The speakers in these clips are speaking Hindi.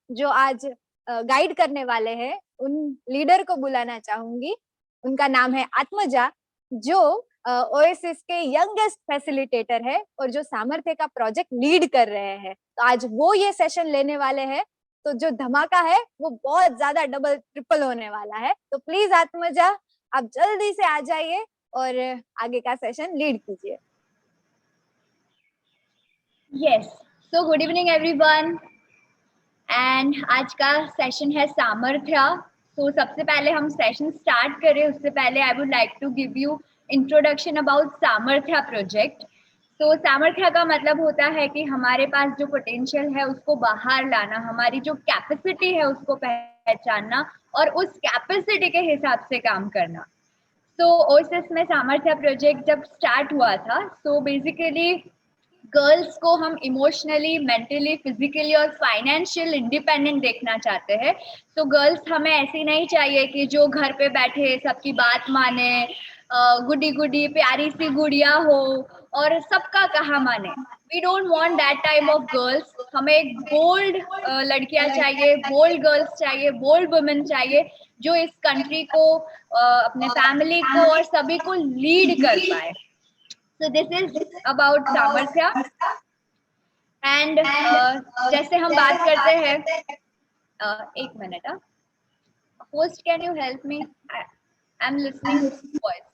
जो आज गाइड करने वाले हैं, उन लीडर को बुलाना चाहूंगी। उनका नाम है आत्मजा, जो ओएसिस के यंगेस्ट फैसिलिटेटर है और जो सामर्थ्य का प्रोजेक्ट लीड कर रहे हैं। तो आज वो ये सेशन लेने वाले हैं, तो जो धमाका है वो बहुत ज्यादा डबल ट्रिपल होने वाला है। तो प्लीज आत्मजा, आप जल्दी से आ जाइए और आगे का सेशन लीड कीजिए। Yes, so good evening everyone, and आज का सेशन है सामर्थ्य। तो सबसे पहले हम सेशन स्टार्ट करें उससे पहले I would like to give you introduction about Samarthya project. तो सामर्थ्य का मतलब होता है कि हमारे पास जो पोटेंशियल है उसको बाहर लाना, हमारी जो कैपेसिटी है उसको पहचानना और उस कैपेसिटी के हिसाब से काम करना। तो ओएसिस में सामर्थ्य प्रोजेक्ट जब स्टार्ट हुआ था, तो बेसिकली गर्ल्स को हम इमोशनली, मेंटली, फिजिकली और फाइनेंशियल इंडिपेंडेंट देखना चाहते हैं। तो गर्ल्स हमें ऐसी नहीं चाहिए कि जो घर पे बैठे सबकी बात माने, गुडी गुडी प्यारी सी गुड़िया हो और सबका कहा माने। We don't want that type of girls. हमें एक बोल्ड लड़कियां चाहिए, बोल्ड गर्ल्स चाहिए, बोल्ड वुमेन चाहिए, जो इस कंट्री को, अपने फैमिली को और सभी को लीड कर पाए। So this is about सामर्थ्य। एंड जैसे हम बात करते हैं, एक minute, host can you help me, I am listening voice.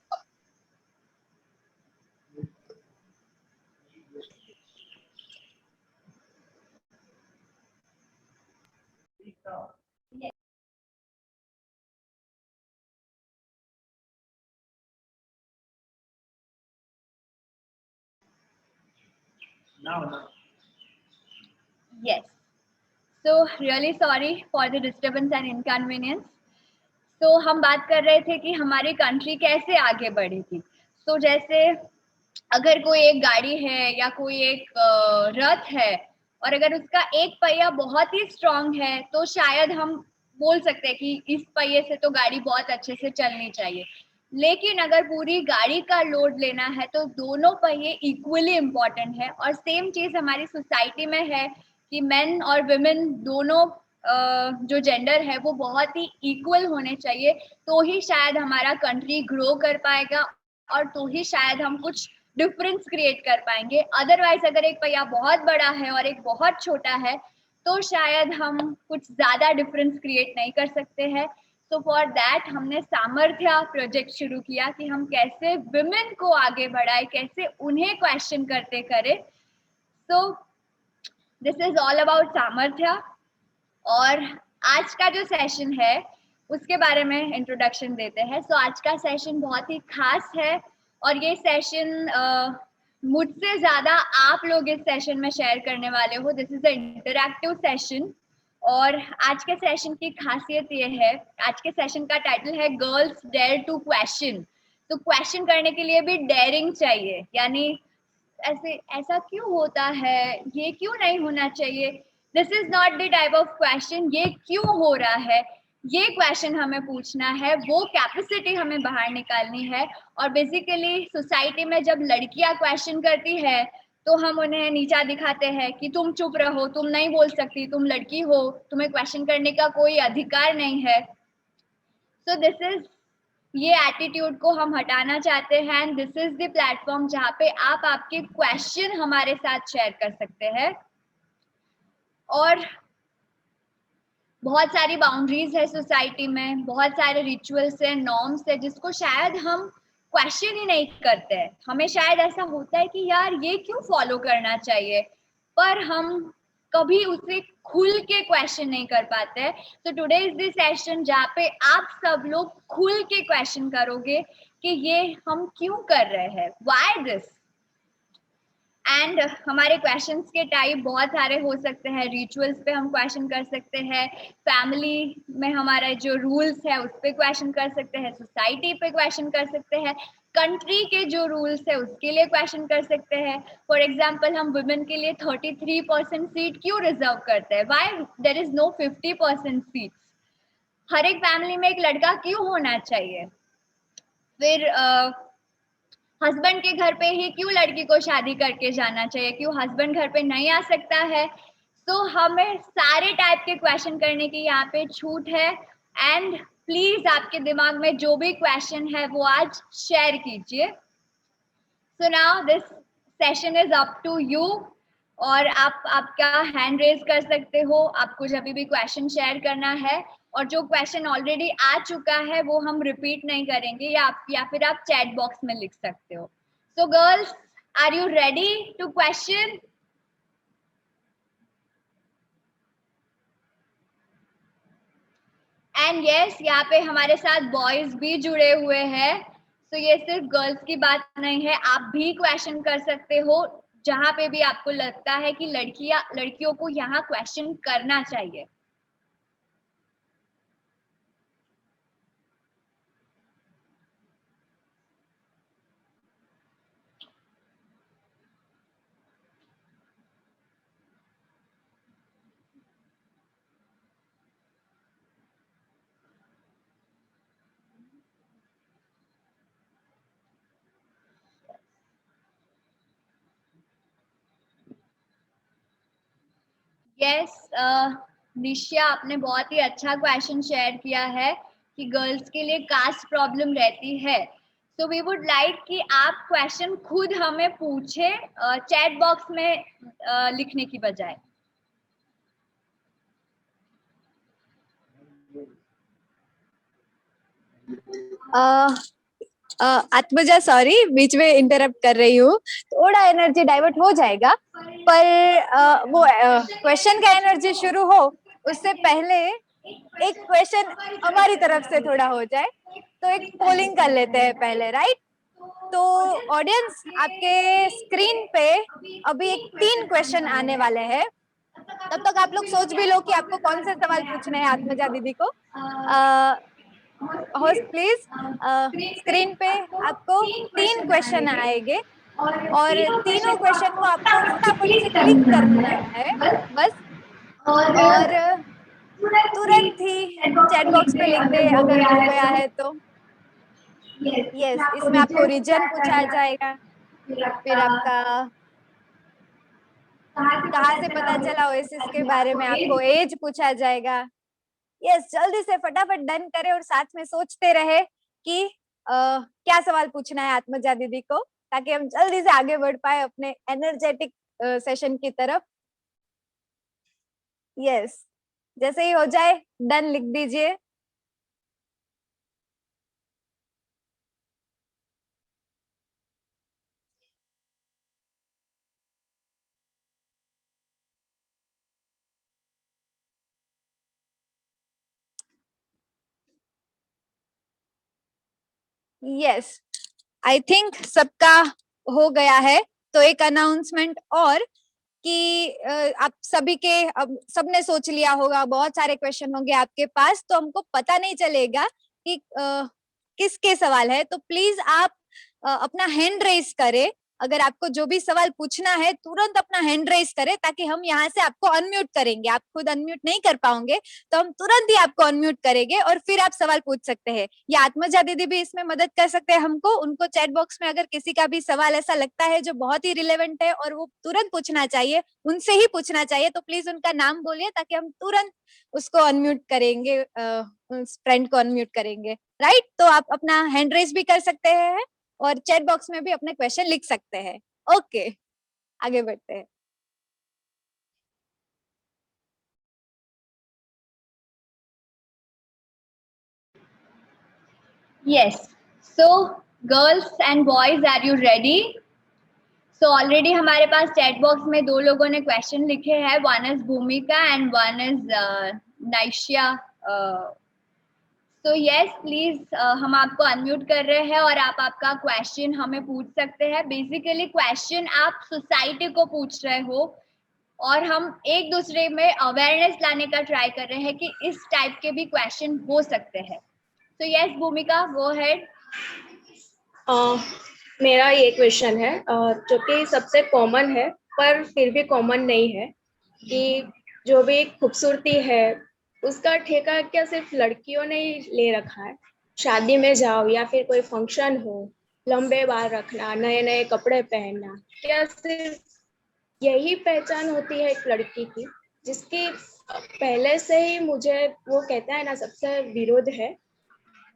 Yes. So really sorry for the disturbance and inconvenience. तो हम बात कर रहे थे कि हमारी कंट्री कैसे आगे बढ़ेगी। तो जैसे अगर कोई एक गाड़ी है या कोई एक रथ है और अगर उसका एक पहिया बहुत ही स्ट्रांग है, तो शायद हम बोल सकते हैं कि इस पहिए से तो गाड़ी बहुत अच्छे से चलनी चाहिए। लेकिन अगर पूरी गाड़ी का लोड लेना है तो दोनों पहिए इक्वली इम्पोर्टेंट है। और सेम चीज हमारी सोसाइटी में है कि मेन और वुमेन दोनों जो जेंडर है वो बहुत ही इक्वल होने चाहिए, तो ही शायद हमारा कंट्री ग्रो कर पाएगा और तो ही शायद हम कुछ डिफरेंस क्रिएट कर पाएंगे। अदरवाइज अगर एक पहिया बहुत बड़ा है और एक बहुत छोटा है तो शायद हम कुछ ज्यादा डिफरेंस क्रिएट नहीं कर सकते हैं। तो फॉर दैट हमने सामर्थ्य प्रोजेक्ट शुरू किया कि हम कैसे विमेन को आगे बढ़ाए, कैसे उन्हें क्वेश्चन करते करें। सो दिस इज ऑल अबाउट सामर्थ्य। और आज का जो सेशन है उसके बारे में इंट्रोडक्शन देते हैं। सो आज का सेशन बहुत ही खास है और ये सेशन मुझसे ज्यादा आप लोग इस सेशन में शेयर करने वाले हो। This is a interactive session. और आज के सेशन की खासियत ये है, आज के सेशन का टाइटल है गर्ल्स डेयर टू क्वेश्चन। तो क्वेश्चन करने के लिए भी डेयरिंग चाहिए, यानी ऐसा क्यों होता है, ये क्यों नहीं होना चाहिए, this is not the type of question, ये क्यों हो रहा है, ये क्वेश्चन हमें पूछना है, वो कैपेसिटी हमें बाहर निकालनी है। और बेसिकली सोसाइटी में जब लड़कियां क्वेश्चन करती है तो हम उन्हें नीचा दिखाते हैं कि तुम चुप रहो, तुम नहीं बोल सकती, तुम लड़की हो, तुम्हें क्वेश्चन करने का कोई अधिकार नहीं है। सो दिस इज, ये एटीट्यूड को हम हटाना चाहते हैं। And this is the platform जहाँ पे आप आपके क्वेश्चन हमारे साथ शेयर कर सकते हैं। और बहुत सारी बाउंड्रीज है सोसाइटी में, बहुत सारे रिचुअल्स है, नॉर्म्स है, जिसको शायद हम क्वेश्चन ही नहीं करते हैं। हमें शायद ऐसा होता है कि यार ये क्यों फॉलो करना चाहिए, पर हम कभी उसे खुल के क्वेश्चन नहीं कर पाते हैं। तो टुडे इज दिस सेशन जहाँ पे आप सब लोग खुल के क्वेश्चन करोगे कि ये हम क्यों कर रहे हैं, व्हाई दिस। एंड हमारे क्वेश्चंस के टाइप बहुत सारे हो सकते हैं। रिचुअल्स पे हम क्वेश्चन कर सकते हैं, फैमिली में हमारा जो रूल्स है उस पे क्वेश्चन कर सकते हैं, सोसाइटी पे क्वेश्चन कर सकते हैं, कंट्री के जो रूल्स है उसके लिए क्वेश्चन कर सकते हैं। फॉर एग्जाम्पल हम वुमेन के लिए 33% सीट क्यों रिजर्व करते हैं, why there is no 50% seat. हर एक फैमिली में एक लड़का क्यों होना चाहिए। फिर हस्बैंड के घर पे ही क्यों लड़की को शादी करके जाना चाहिए, क्यों हस्बैंड घर पे नहीं आ सकता है। तो हमें सारे टाइप के क्वेश्चन करने की यहाँ पे छूट है। एंड प्लीज आपके दिमाग में जो भी क्वेश्चन है वो आज शेयर कीजिए। So now this session is up to you. और आप आपका हैंड रेज कर सकते हो, आपको जब भी क्वेश्चन शेयर करना है। और जो क्वेश्चन ऑलरेडी आ चुका है वो हम रिपीट नहीं करेंगे, या फिर आप चैट बॉक्स में लिख सकते हो। So girls, are you ready to question? And yes, यहाँ पे हमारे साथ बॉयज भी जुड़े हुए हैं। तो ये सिर्फ गर्ल्स की बात नहीं है, आप भी क्वेश्चन कर सकते हो जहाँ पे भी आपको लगता है कि लड़कियों को यहाँ क्वेश्चन करना चाहिए। यस, निश्या, आपने बहुत ही अच्छा क्वेश्चन शेयर किया है कि गर्ल्स के लिए कास्ट प्रॉब्लम रहती है। तो वी वुड लाइक कि आप क्वेश्चन खुद हमें पूछे, चैट बॉक्स में लिखने की बजाय। आत्मजा, सॉरी बीच में इंटरप्ट कर रही हूँ, थोड़ा एनर्जी डाइवर्ट हो जाएगा, पर वो क्वेश्चन का एनर्जी शुरू हो उससे पहले एक क्वेश्चन हमारी तरफ से थोड़ा हो जाए, तो एक पोलिंग कर लेते हैं पहले, राइट? तो ऑडियंस, आपके स्क्रीन पे अभी एक 3 क्वेश्चन आने वाले हैं। तब तक आप लोग सोच भी लो कि आपको कौन से सवाल पूछने हैं आत्मजा दीदी को। होस्ट प्लीज, स्क्रीन पे आपको 3 क्वेश्चन आएंगे और तीनों क्वेश्चन को आपको फटाफट से क्लिक करना है बस, और तुरंत ही चैट बॉक्स पे लिख दे अगर हो गया है तो। यस, इसमें आपको रीजन पूछा जाएगा, फिर आपका कहाँ से पता चला ओएसिस के बारे में, आपको एज पूछा जाएगा। यस, जल्दी से फटाफट डन करें और साथ में सोचते रहे कि क्या सवाल पूछना है आत्मजा दीदी को, ताकि हम जल्दी से आगे बढ़ पाए अपने एनर्जेटिक सेशन की तरफ। यस, जैसे ही हो जाए डन लिख दीजिए। यस, आई थिंक सबका हो गया है। तो एक अनाउंसमेंट और कि आप सभी के, अब सबने सोच लिया होगा, बहुत सारे क्वेश्चन होंगे आपके पास, तो हमको पता नहीं चलेगा कि किसके सवाल है। तो प्लीज आप अपना हैंड रेस करें, अगर आपको जो भी सवाल पूछना है तुरंत अपना हैंड रेस करें, ताकि हम यहाँ से आपको अनम्यूट करेंगे। आप खुद अनम्यूट नहीं कर पाओगे तो हम तुरंत ही आपको अनम्यूट करेंगे और फिर आप सवाल पूछ सकते हैं। या आत्मजा दीदी भी इसमें मदद कर सकते हैं हमको, उनको चैट बॉक्स में अगर किसी का भी सवाल ऐसा लगता है जो बहुत ही रिलेवेंट है और वो तुरंत पूछना चाहिए, उनसे ही पूछना चाहिए, तो प्लीज उनका नाम बोलिए ताकि हम तुरंत उसको अनम्यूट करेंगे, उस फ्रेंड को अनम्यूट करेंगे, राइट? तो आप अपना हैंड रेस भी कर सकते हैं और चैट बॉक्स में भी अपने क्वेश्चन लिख सकते हैं। ओके, आगे बढ़ते हैं। Yes, so girls and boys, are you ready? So already हमारे पास चैट बॉक्स में 2 लोगों ने क्वेश्चन लिखे हैं, वन इज भूमिका एंड वन इज नाइशिया। तो यस, प्लीज हम आपको अनम्यूट कर रहे हैं और आप आपका क्वेश्चन हमें पूछ सकते हैं। बेसिकली क्वेश्चन आप सोसाइटी को पूछ रहे हो और हम एक दूसरे में अवेयरनेस लाने का ट्राई कर रहे हैं कि इस टाइप के भी क्वेश्चन हो सकते हैं। तो यस भूमिका, गो अहेड। मेरा ये क्वेश्चन है जो कि सबसे कॉमन है पर फिर भी कॉमन नहीं है, कि जो भी खूबसूरती है उसका ठेका क्या सिर्फ लड़कियों ने ही ले रखा है? शादी में जाओ या फिर कोई फंक्शन हो, लंबे बाल रखना, नए नए कपड़े पहनना, क्या सिर्फ यही पहचान होती है एक लड़की की जिसकी पहले से ही मुझे वो कहता है ना सबसे विरोध है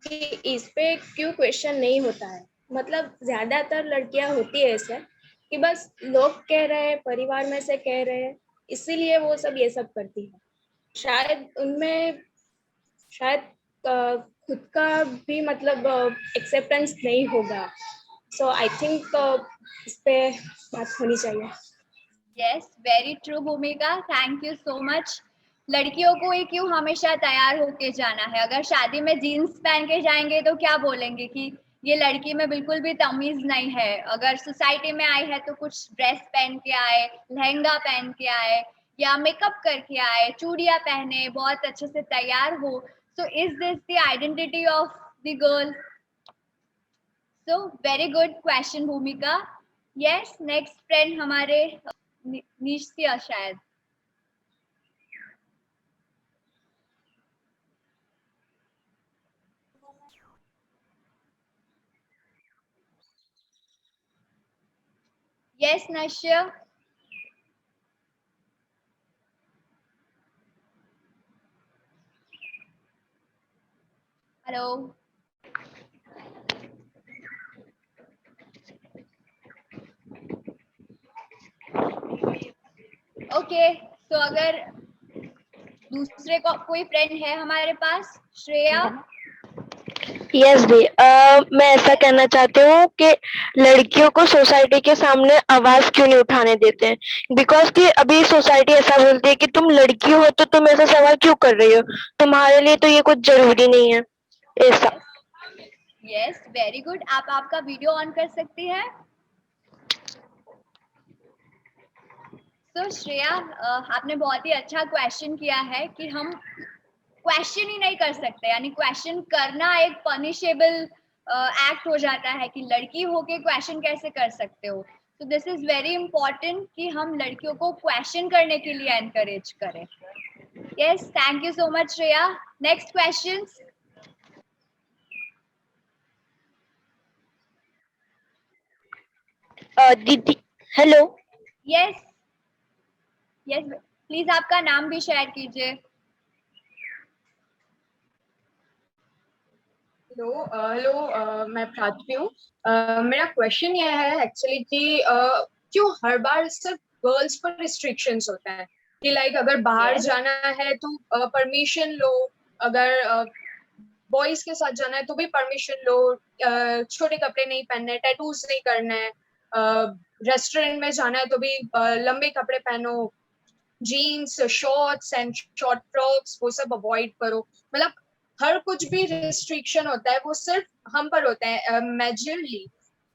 कि इस पे क्यों क्वेश्चन नहीं होता है। मतलब ज्यादातर लड़कियां होती है ऐसे कि बस लोग कह रहे हैं, परिवार में से कह रहे हैं, इसीलिए वो सब ये सब करती है। शायद उनमें शायद खुद का भी मतलब एक्सेप्टेंस नहीं होगा। सो आई थिंक इस पे बात होनी चाहिए। यस, वेरी ट्रू भूमिका, थैंक यू सो मच। लड़कियों को ही क्यों हमेशा तैयार होके जाना है? अगर शादी में जीन्स पहन के जाएंगे तो क्या बोलेंगे कि ये लड़की में बिल्कुल भी तमीज नहीं है। अगर सोसाइटी में आई है तो कुछ ड्रेस पहन के आए, लहंगा पहन के आए, या मेकअप करके आए, चूड़ियां पहने, बहुत अच्छे से तैयार हो। So is this the identity of the girl? So very good question भूमिका। यस, नेक्स्ट फ्रेंड हमारे निश्चिया शायद। यस नश्य। हेलो। ओके, तो अगर दूसरे को कोई फ्रेंड है हमारे पास, श्रेया। यस दी, मैं ऐसा कहना चाहती हूँ कि लड़कियों को सोसाइटी के सामने आवाज क्यों नहीं उठाने देते हैं। बिकॉज कि अभी सोसाइटी ऐसा बोलती है कि तुम लड़की हो तो तुम ऐसा सवाल क्यों कर रही हो, तुम्हारे लिए तो ये कुछ जरूरी नहीं है ऐसा। Yes, very good. आप आपका वीडियो ऑन कर सकती है। तो श्रेया, आपने बहुत ही अच्छा क्वेश्चन किया है कि हम क्वेश्चन ही नहीं कर सकते, यानी क्वेश्चन करना एक पनिशेबल एक्ट हो जाता है कि लड़की होके क्वेश्चन कैसे कर सकते हो। तो दिस इज वेरी इंपॉर्टेंट कि हम लड़कियों को क्वेश्चन करने के लिए एनकरेज करें। Yes, thank you so much Shreya. Next question. दीदी हेलो। यस यस, प्लीज आपका नाम भी शेयर कीजिए। हेलो, मैं प्राची हूँ। मेरा क्वेश्चन ये है एक्चुअली कि क्यों हर बार सिर्फ गर्ल्स पर रिस्ट्रिक्शंस होता है कि लाइक अगर बाहर Yes. जाना है तो परमिशन लो, अगर बॉयज के साथ जाना है तो भी परमिशन लो, छोटे कपड़े नहीं पहनने, टैटूज नहीं करना है, रेस्टोरेंट में जाना है तो भी लंबे कपड़े पहनो, jeans shorts and short frocks वो सब अवॉइड करो। मतलब हर कुछ भी रिस्ट्रिक्शन होता है वो सिर्फ हम पर होता है मेजरली।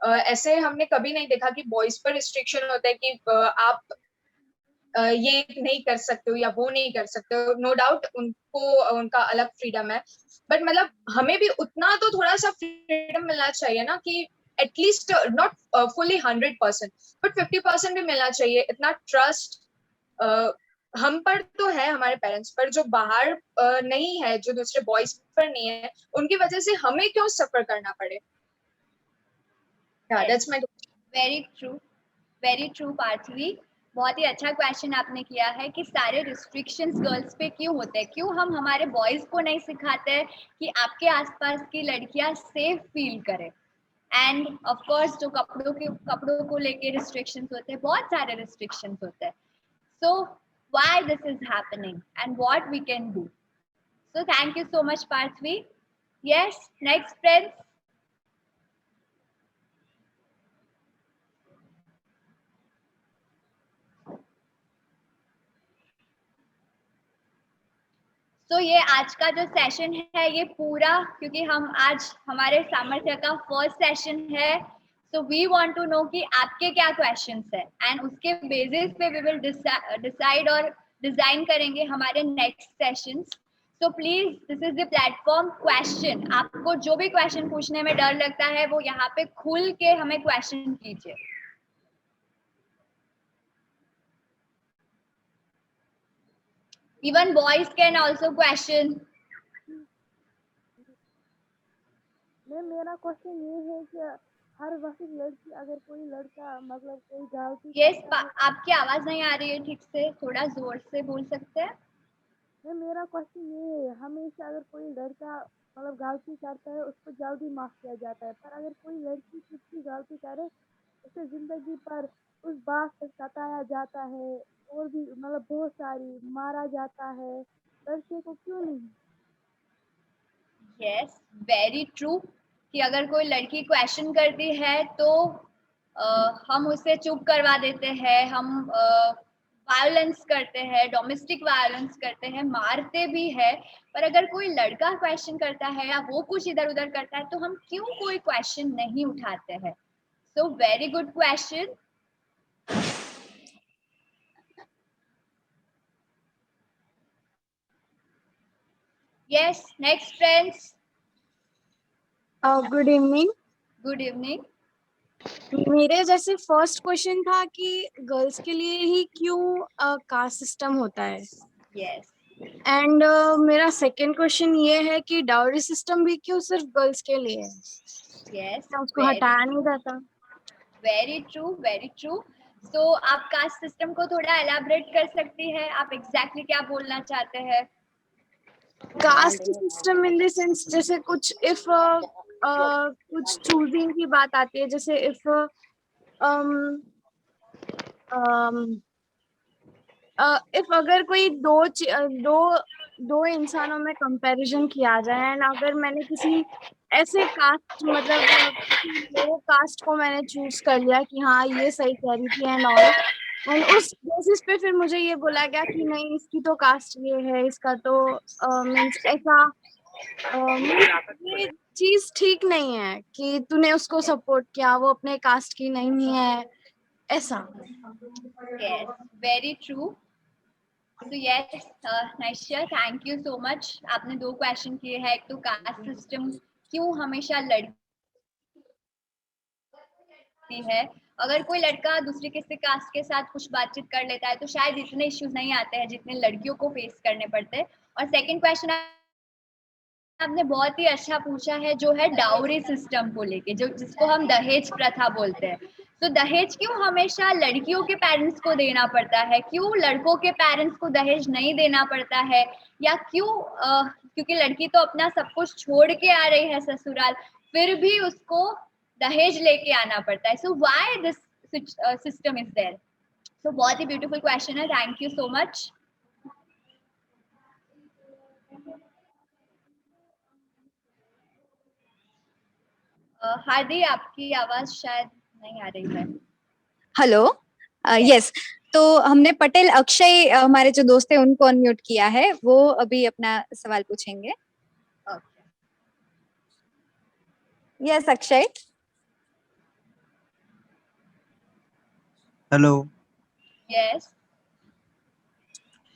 ऐसे हमने कभी नहीं देखा कि बॉयज पर रिस्ट्रिक्शन होता है कि आप ये नहीं कर सकते हो या वो नहीं कर सकते हो। नो डाउट उनको उनका अलग फ्रीडम है, बट मतलब हमें भी उतना तो थोड़ा सा फ्रीडम मिलना चाहिए ना कि एटलीस्ट नॉट फुली 100% बट 50% भी मिलना चाहिए। इतना ट्रस्ट हम पर तो है, हमारे पेरेंट्स पर, जो बाहर नहीं है, जो दूसरे बॉयज पर नहीं है, उनकी वजह से हमें क्यों सफर करना पड़े। That's my. Very true, very true Parthavi. बहुत ही अच्छा क्वेश्चन आपने किया है कि सारे रिस्ट्रिक्शंस गर्ल्स पे क्यों होते हैं। क्यों हम हमारे बॉयज को नहीं सिखाते हैं कि आपके आसपास की लड़कियां सेफ फील करें। एंड ऑफ कोर्स जो कपड़ों को लेके रिस्ट्रिक्शंस होते हैं, बहुत सारे रिस्ट्रिक्शंस होते हैं। So why this is happening and what we can do. So thank you so much Parthvi. Yes, next friends. तो ये आज का जो सेशन है ये पूरा, क्योंकि हम आज हमारे सामर्थ्य का फर्स्ट सेशन है, तो वी वांट टू नो कि आपके क्या क्वेश्चंस है एंड उसके बेसिस पे वी विल डिसाइड और डिजाइन करेंगे हमारे नेक्स्ट सेशंस। तो please this is the platform question. आपको जो भी क्वेश्चन पूछने में डर लगता है वो यहाँ पे खुल के हमें क्वेश्चन कीजिए। Even boys can also question. मेरा क्वेश्चन ये है कि हर वक्त लड़की अगर कोई लड़का मतलब कोई गलती यस, करता है। आपकी आवाज नहीं आ रही है ठीक से, थोड़ा जोर से बोल सकते हैं? नहीं, मेरा क्वेश्चन ये है, हमेशा अगर कोई लड़का मतलब गलती करता है उसको जल्दी माफ किया जाता है, पर अगर कोई लड़की कुछ भी गलती करे उसे जिंदगी पर उस बात से सताया जाता है, और भी मतलब बहुत सारी मारा जाता है, लड़के को क्यों नहीं? यस, वेरी ट्रू, कि अगर कोई लड़की क्वेश्चन करती है तो हम उसे चुप करवा देते हैं, हम वायलेंस करते हैं, डोमेस्टिक वायलेंस करते हैं, मारते भी है। पर अगर कोई लड़का क्वेश्चन करता है या वो कुछ इधर उधर करता है तो हम क्यों कोई क्वेश्चन नहीं उठाते हैं? So very good question. Yes, next friends. Good evening. Good evening. मेरे जैसे फर्स्ट क्वेश्चन था कि गर्ल्स के लिए ही क्यों कास्ट सिस्टम होता है, यस एंड मेरा सेकंड क्वेश्चन ये है कि डाउरी सिस्टम भी क्यों सिर्फ गर्ल्स के लिए है, यस, क्या उसको हटाया नहीं जाता? Very true, very true. So आप कास्ट सिस्टम को थोड़ा एलाबरेट कर सकती है, आप एग्जैक्टली क्या बोलना चाहते हैं? Caste system in the sense जैसे कुछ इफ कुछ चूजिंग की बात आती है, जैसे इफ इफ अगर कोई दो इंसानों में कंपैरिजन किया जाए, एंड अगर मैंने किसी ऐसे कास्ट मतलब किसी लो कास्ट को मैंने चूज कर लिया कि हाँ ये सही कह रही थी एंड ऑल, एंड उस बेसिस पे फिर मुझे ये बोला गया कि नहीं इसकी तो कास्ट ये है, इसका तो मीन्स ऐसा, ये चीज ठीक नहीं है कि तूने उसको सपोर्ट किया, वो अपने कास्ट की नहीं है, ऐसा। Yes, very true. तो yes Naishia, thank you so much. आपने दो क्वेश्चन किए हैं, एक तो कास्ट सिस्टम क्यों हमेशा लड़की है, अगर कोई लड़का दूसरे किसी कास्ट के साथ कुछ बातचीत कर लेता है तो शायद इतने इश्यूज नहीं आते हैं जितने लड़कियों को फेस करने पड़ते हैं। और सेकंड क्वेश्चन आपने बहुत ही अच्छा पूछा है, जो है डाउरी सिस्टम को लेके, जो जिसको हम दहेज प्रथा बोलते हैं। तो दहेज क्यों हमेशा लड़कियों के पेरेंट्स को देना पड़ता है, क्यों लड़कों के पेरेंट्स को दहेज नहीं देना पड़ता है, या क्यों क्योंकि लड़की तो अपना सब कुछ छोड़ के आ रही है ससुराल, फिर भी उसको दहेज लेके आना पड़ता है। So why this system is there? So बहुत ही ब्यूटीफुल क्वेश्चन है, thank you so much. Hardi, आपकी आवाज शायद नहीं आ रही है। Hello, yes. तो हमने पटेल अक्षय हमारे जो दोस्त है उनको अनम्यूट किया है, वो अभी अपना सवाल पूछेंगे। यस अक्षय। हेलो। यस,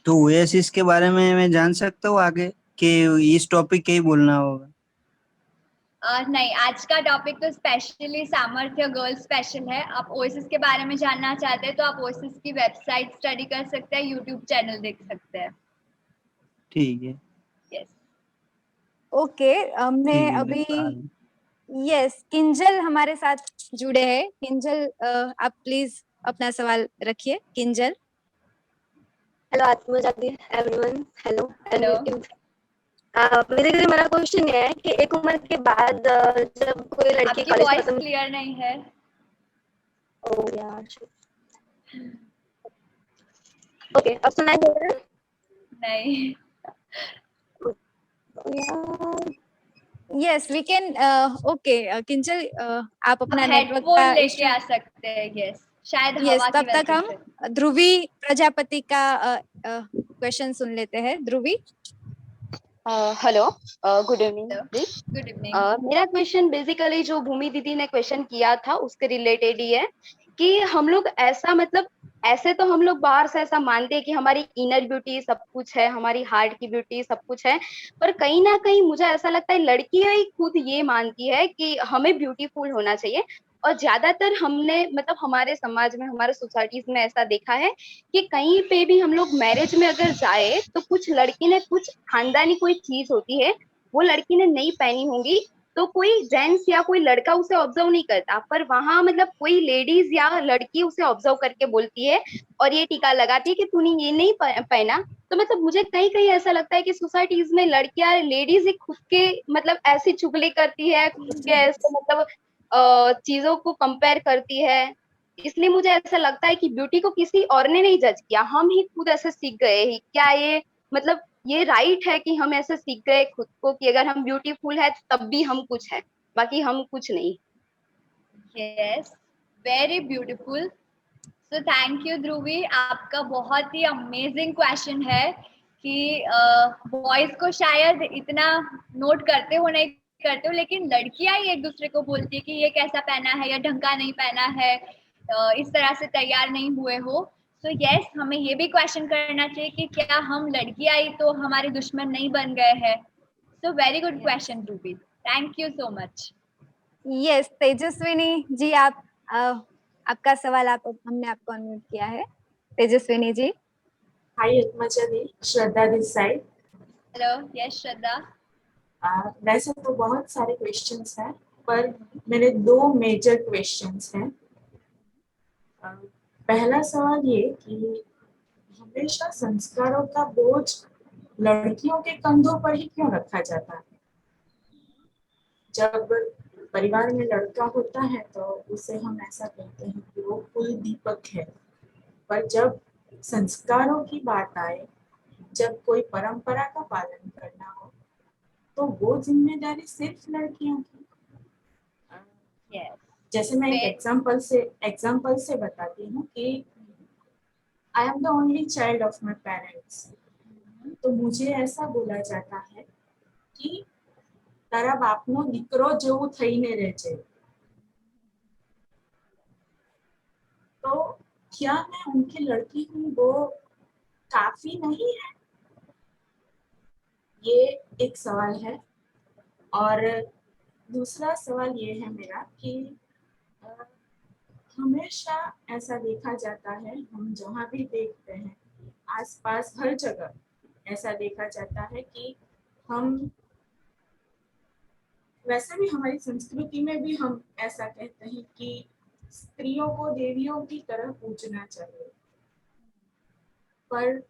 तो ओएसिस के बारे में मैं जान सकता हूँ आगे कि इस टॉपिक के ही बोलना होगा? नहीं, आज का टॉपिक तो स्पेशली सामर्थ्य गर्ल्स स्पेशल है। आप ओएसिस के बारे में जानना चाहते हैं तो आप ओएसिस की वेबसाइट स्टडी कर सकते हैं, यूट्यूब चैनल देख सकते हैं। ठीक है। यस, ओके, हमने ठीक है, अभी धन्यवाद। यस किंजल हमारे साथ जुड़े हैं। किंजल, आप प्लीज अपना सवाल रखिए। किंजल। हेलो आत्मजा दी, एवरीवन, हेलो। हेलो। मेरा क्वेश्चन है कि एक उम्र के बाद जब कोई लड़की आपकी कॉलेज वॉइस खत्म, क्लियर नहीं है। ओह यार, ओके अब सुनाई दे रहा है? नहीं। Yes we can. Okay Kinjal, आप अपना नेटवर्क हेडफोन का लेके इशू। आ सकते हैं। यस, शायद यस, हवा की तब तक वजह हम से। ध्रुवी प्रजापति का क्वेश्चन सुन लेते हैं। ध्रुवी। हेलो, गुड इवनिंग दीदी। Good evening. मेरा क्वेश्चन बेसिकली जो भूमि दीदी ने क्वेश्चन किया था उसके रिलेटेड ही है कि हम लोग ऐसा मतलब ऐसे तो हम लोग बाहर से ऐसा मानते हैं कि हमारी इनर ब्यूटी सब कुछ है, हमारी हार्ट की ब्यूटी सब कुछ है, पर कहीं ना कहीं मुझे ऐसा लगता है लड़कियां ही खुद ये मानती है कि हमें ब्यूटीफुल होना चाहिए। और ज्यादातर हमने मतलब हमारे समाज में, हमारे सोसाइटीज में ऐसा देखा है कि कहीं पे भी हम लोग मैरिज में अगर जाए तो कुछ लड़की ने कुछ खानदानी कोई चीज होती है वो लड़की ने नहीं पहनी होंगी, तो कोई जेंट्स या कोई लड़का उसे ऑब्जर्व नहीं करता, पर वहां मतलब कोई लेडीज या लड़की उसे ऑब्जर्व करके बोलती है और ये टीका लगाती है कि तूने ये नहीं पहना। तो मतलब मुझे कहीं कहीं ऐसा लगता है कि सोसाइटीज में लड़कियां लेडीज ही खुद के मतलब ऐसी चुगली करती है, खुद के ऐसे मतलब चीजों को कंपेयर करती है। इसलिए मुझे ऐसा लगता है कि ब्यूटी को किसी और ने नहीं जज किया, हम ही खुद ऐसे सीख गए ही। क्या ये मतलब ये राइट है कि हम ऐसे सीख गए खुद को कि अगर हम ब्यूटीफुल है तब भी हम कुछ है, बाकी हम कुछ नहीं। Yes, very beautiful. So thank you Dhruvi, आपका बहुत ही अमेजिंग क्वेश्चन है कि बॉयज को शायद इतना नोट करते हो नहीं करते हो, लेकिन लड़कियां ही एक दूसरे को बोलती है कि ये कैसा पहना है या ढंग का नहीं पहना है, इस तरह से तैयार नहीं हुए हो। सो यस, हमें ये भी क्वेश्चन करना चाहिए कि क्या हम लड़कियां ही तो हमारे दुश्मन नहीं बन गए हैं। So very good question Dhruvi, thank you so much. Yes, Tejaswini ji, आपका सवाल हमने आपको अनम्यूट किया है। तेजस्विनी जी। हाय आत्मजा दी, Shraddha this side. Hello, yes Shraddha. वैसे तो बहुत सारे क्वेश्चंस हैं, पर मेरे दो मेजर क्वेश्चंस हैं। पहला सवाल ये कि हमेशा संस्कारों का बोझ लड़कियों के कंधों पर ही क्यों रखा जाता है? जब परिवार में लड़का होता है तो उसे हम ऐसा कहते हैं कि वो कुल दीपक है, पर जब संस्कारों की बात आए, जब कोई परंपरा का पालन करना हो, तो वो जिम्मेदारी सिर्फ लड़कियों की। जैसे मैं एक एग्जाम्पल से बताती हूँ कि I am the only child of my parents. तो मुझे ऐसा बोला जाता है कि तारा बापनो दीकरो जेवू थईने रहेजे। तो क्या मैं उनकी लड़की हूँ वो काफी नहीं है? ये एक सवाल है। और दूसरा सवाल ये है मेरा कि हमेशा ऐसा देखा जाता है, हम जहाँ भी देखते हैं आसपास हर जगह ऐसा देखा जाता है कि हम, वैसे भी हमारी संस्कृति में भी हम ऐसा कहते हैं कि स्त्रियों को देवियों की तरह पूजना चाहिए। पर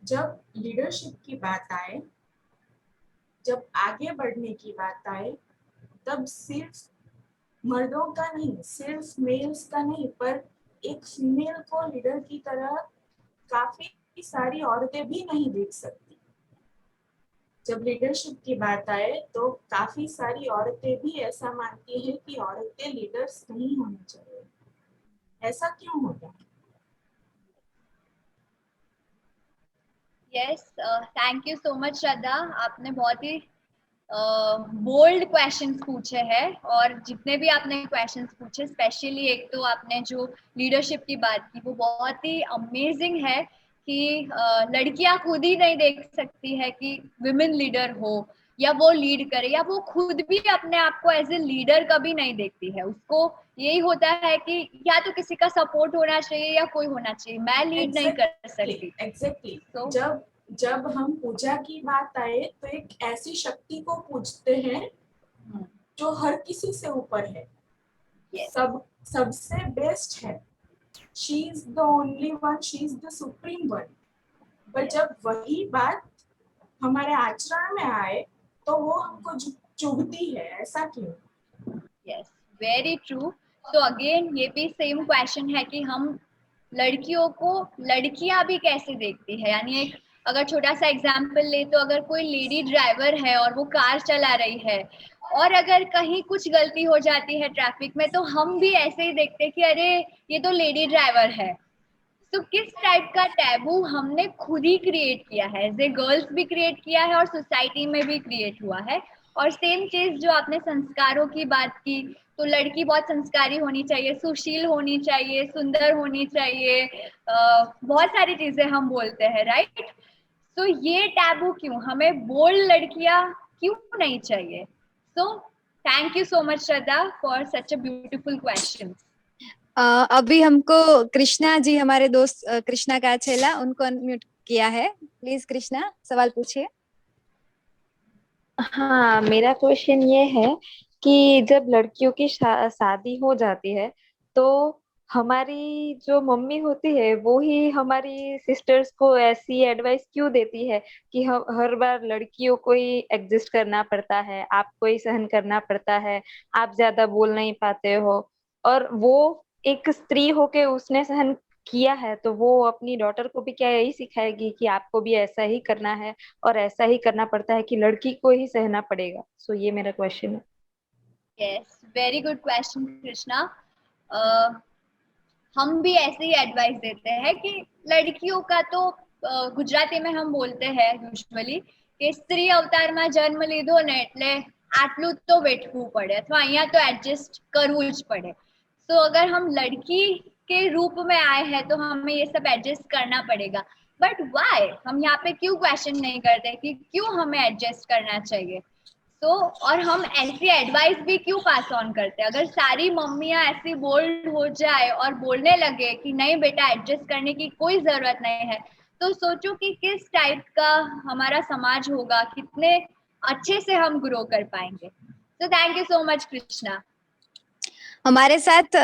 जब लीडरशिप की बात आए, जब आगे बढ़ने की बात आए, तब सिर्फ मर्दों का नहीं, सिर्फ मेल्स का नहीं, पर एक फीमेल को लीडर की तरह काफी सारी औरतें भी नहीं देख सकती। जब लीडरशिप की बात आए तो काफी सारी औरतें भी ऐसा मानती हैं कि औरतें लीडर्स नहीं होनी चाहिए। ऐसा क्यों होता है? Yes, thank you so much Shraddha, आपने बहुत ही बोल्ड क्वेश्चंस पूछे हैं। और जितने भी आपने क्वेश्चंस पूछे, स्पेशली एक तो आपने जो लीडरशिप की बात की वो बहुत ही अमेजिंग है कि लड़कियां खुद ही नहीं देख सकती है कि विमेन लीडर हो या वो लीड करे, या वो खुद भी अपने आप को एज ए लीडर कभी नहीं देखती है। उसको यही होता है कि या तो किसी का सपोर्ट होना चाहिए या कोई होना चाहिए, मैं लीड नहीं कर सकती। एग्जैक्टली। जब हम पूजा की बात आए तो एक ऐसी शक्ति को पूजते हैं जो हर किसी से ऊपर है, सबसे बेस्ट है। She is the only one, she is the supreme one. पर जब वही बात हमारे आचरण में आए तो वो हमको चुभती है। ऐसा क्यों? Yes, very true. तो अगेन ये भी सेम क्वेश्चन है कि हम लड़कियों को लड़कियां भी कैसे देखती है। यानी एक अगर छोटा सा एग्जांपल ले तो अगर कोई लेडी ड्राइवर है और वो कार चला रही है और अगर कहीं कुछ गलती हो जाती है ट्रैफिक में, तो हम भी ऐसे ही देखते हैं कि अरे ये तो लेडी ड्राइवर है। तो किस टाइप का टैबू हमने खुद ही क्रिएट किया है, एज ए गर्ल्स भी क्रिएट किया है और सोसाइटी में भी क्रिएट हुआ है। और सेम चीज जो आपने संस्कारों की बात की, तो लड़की बहुत संस्कारी होनी चाहिए, सुशील होनी चाहिए, सुंदर होनी चाहिए, बहुत सारी चीजें हम बोलते हैं, राइट? तो ये टैबू क्यों, हमें बोल्ड लड़कियां क्यों नहीं चाहिए? सो thank you so much Shraddha for such a beautiful question. अभी हमको कृष्णा जी, हमारे दोस्त कृष्णा काछेला, उनको अनम्यूट किया है। प्लीज कृष्णा, सवाल पूछिए। हाँ, मेरा क्वेश्चन ये है कि जब लड़कियों की शादी हो जाती है तो हमारी जो मम्मी होती है वो ही हमारी सिस्टर्स को ऐसी एडवाइस क्यों देती है कि हर बार लड़कियों को ही एडजस्ट करना पड़ता है, आपको ही सहन करना पड़ता है, आप ज्यादा बोल नहीं पाते हो। और वो एक स्त्री होके उसने सहन किया है तो वो अपनी डॉटर को भी क्या यही सिखाएगी कि आपको भी ऐसा ही करना है और ऐसा ही करना पड़ता है कि लड़की को ही सहना पड़ेगा। सो ये मेरा क्वेश्चन है। Yes, very good question Krishna. हम भी ऐसे ही एडवाइस देते हैं कि लड़कियों का तो गुजराती में हम बोलते हैं यूजुअली કે સ્ત્રી અવતારમાં જન્મ લીધો ને એટલે આટલું તો વેઠવું પડે અથવા અહીંયા તો એડજસ્ટ કરવું જ પડે। तो अगर हम लड़की के रूप में आए हैं तो हमें ये सब एडजस्ट करना पड़ेगा। बट वाई, हम यहाँ पे क्यों क्वेश्चन नहीं करते कि क्यों हमें एडजस्ट करना चाहिए? तो और हम ऐसी एडवाइस भी क्यों पास ऑन करते हैं? अगर सारी मम्मियां ऐसी बोल्ड हो जाए और बोलने लगे कि नहीं बेटा एडजस्ट करने की कोई जरूरत नहीं है, तो सोचो कि किस टाइप का हमारा समाज होगा, कितने अच्छे से हम ग्रो कर पाएंगे। तो thank you so much Krishna. हमारे साथ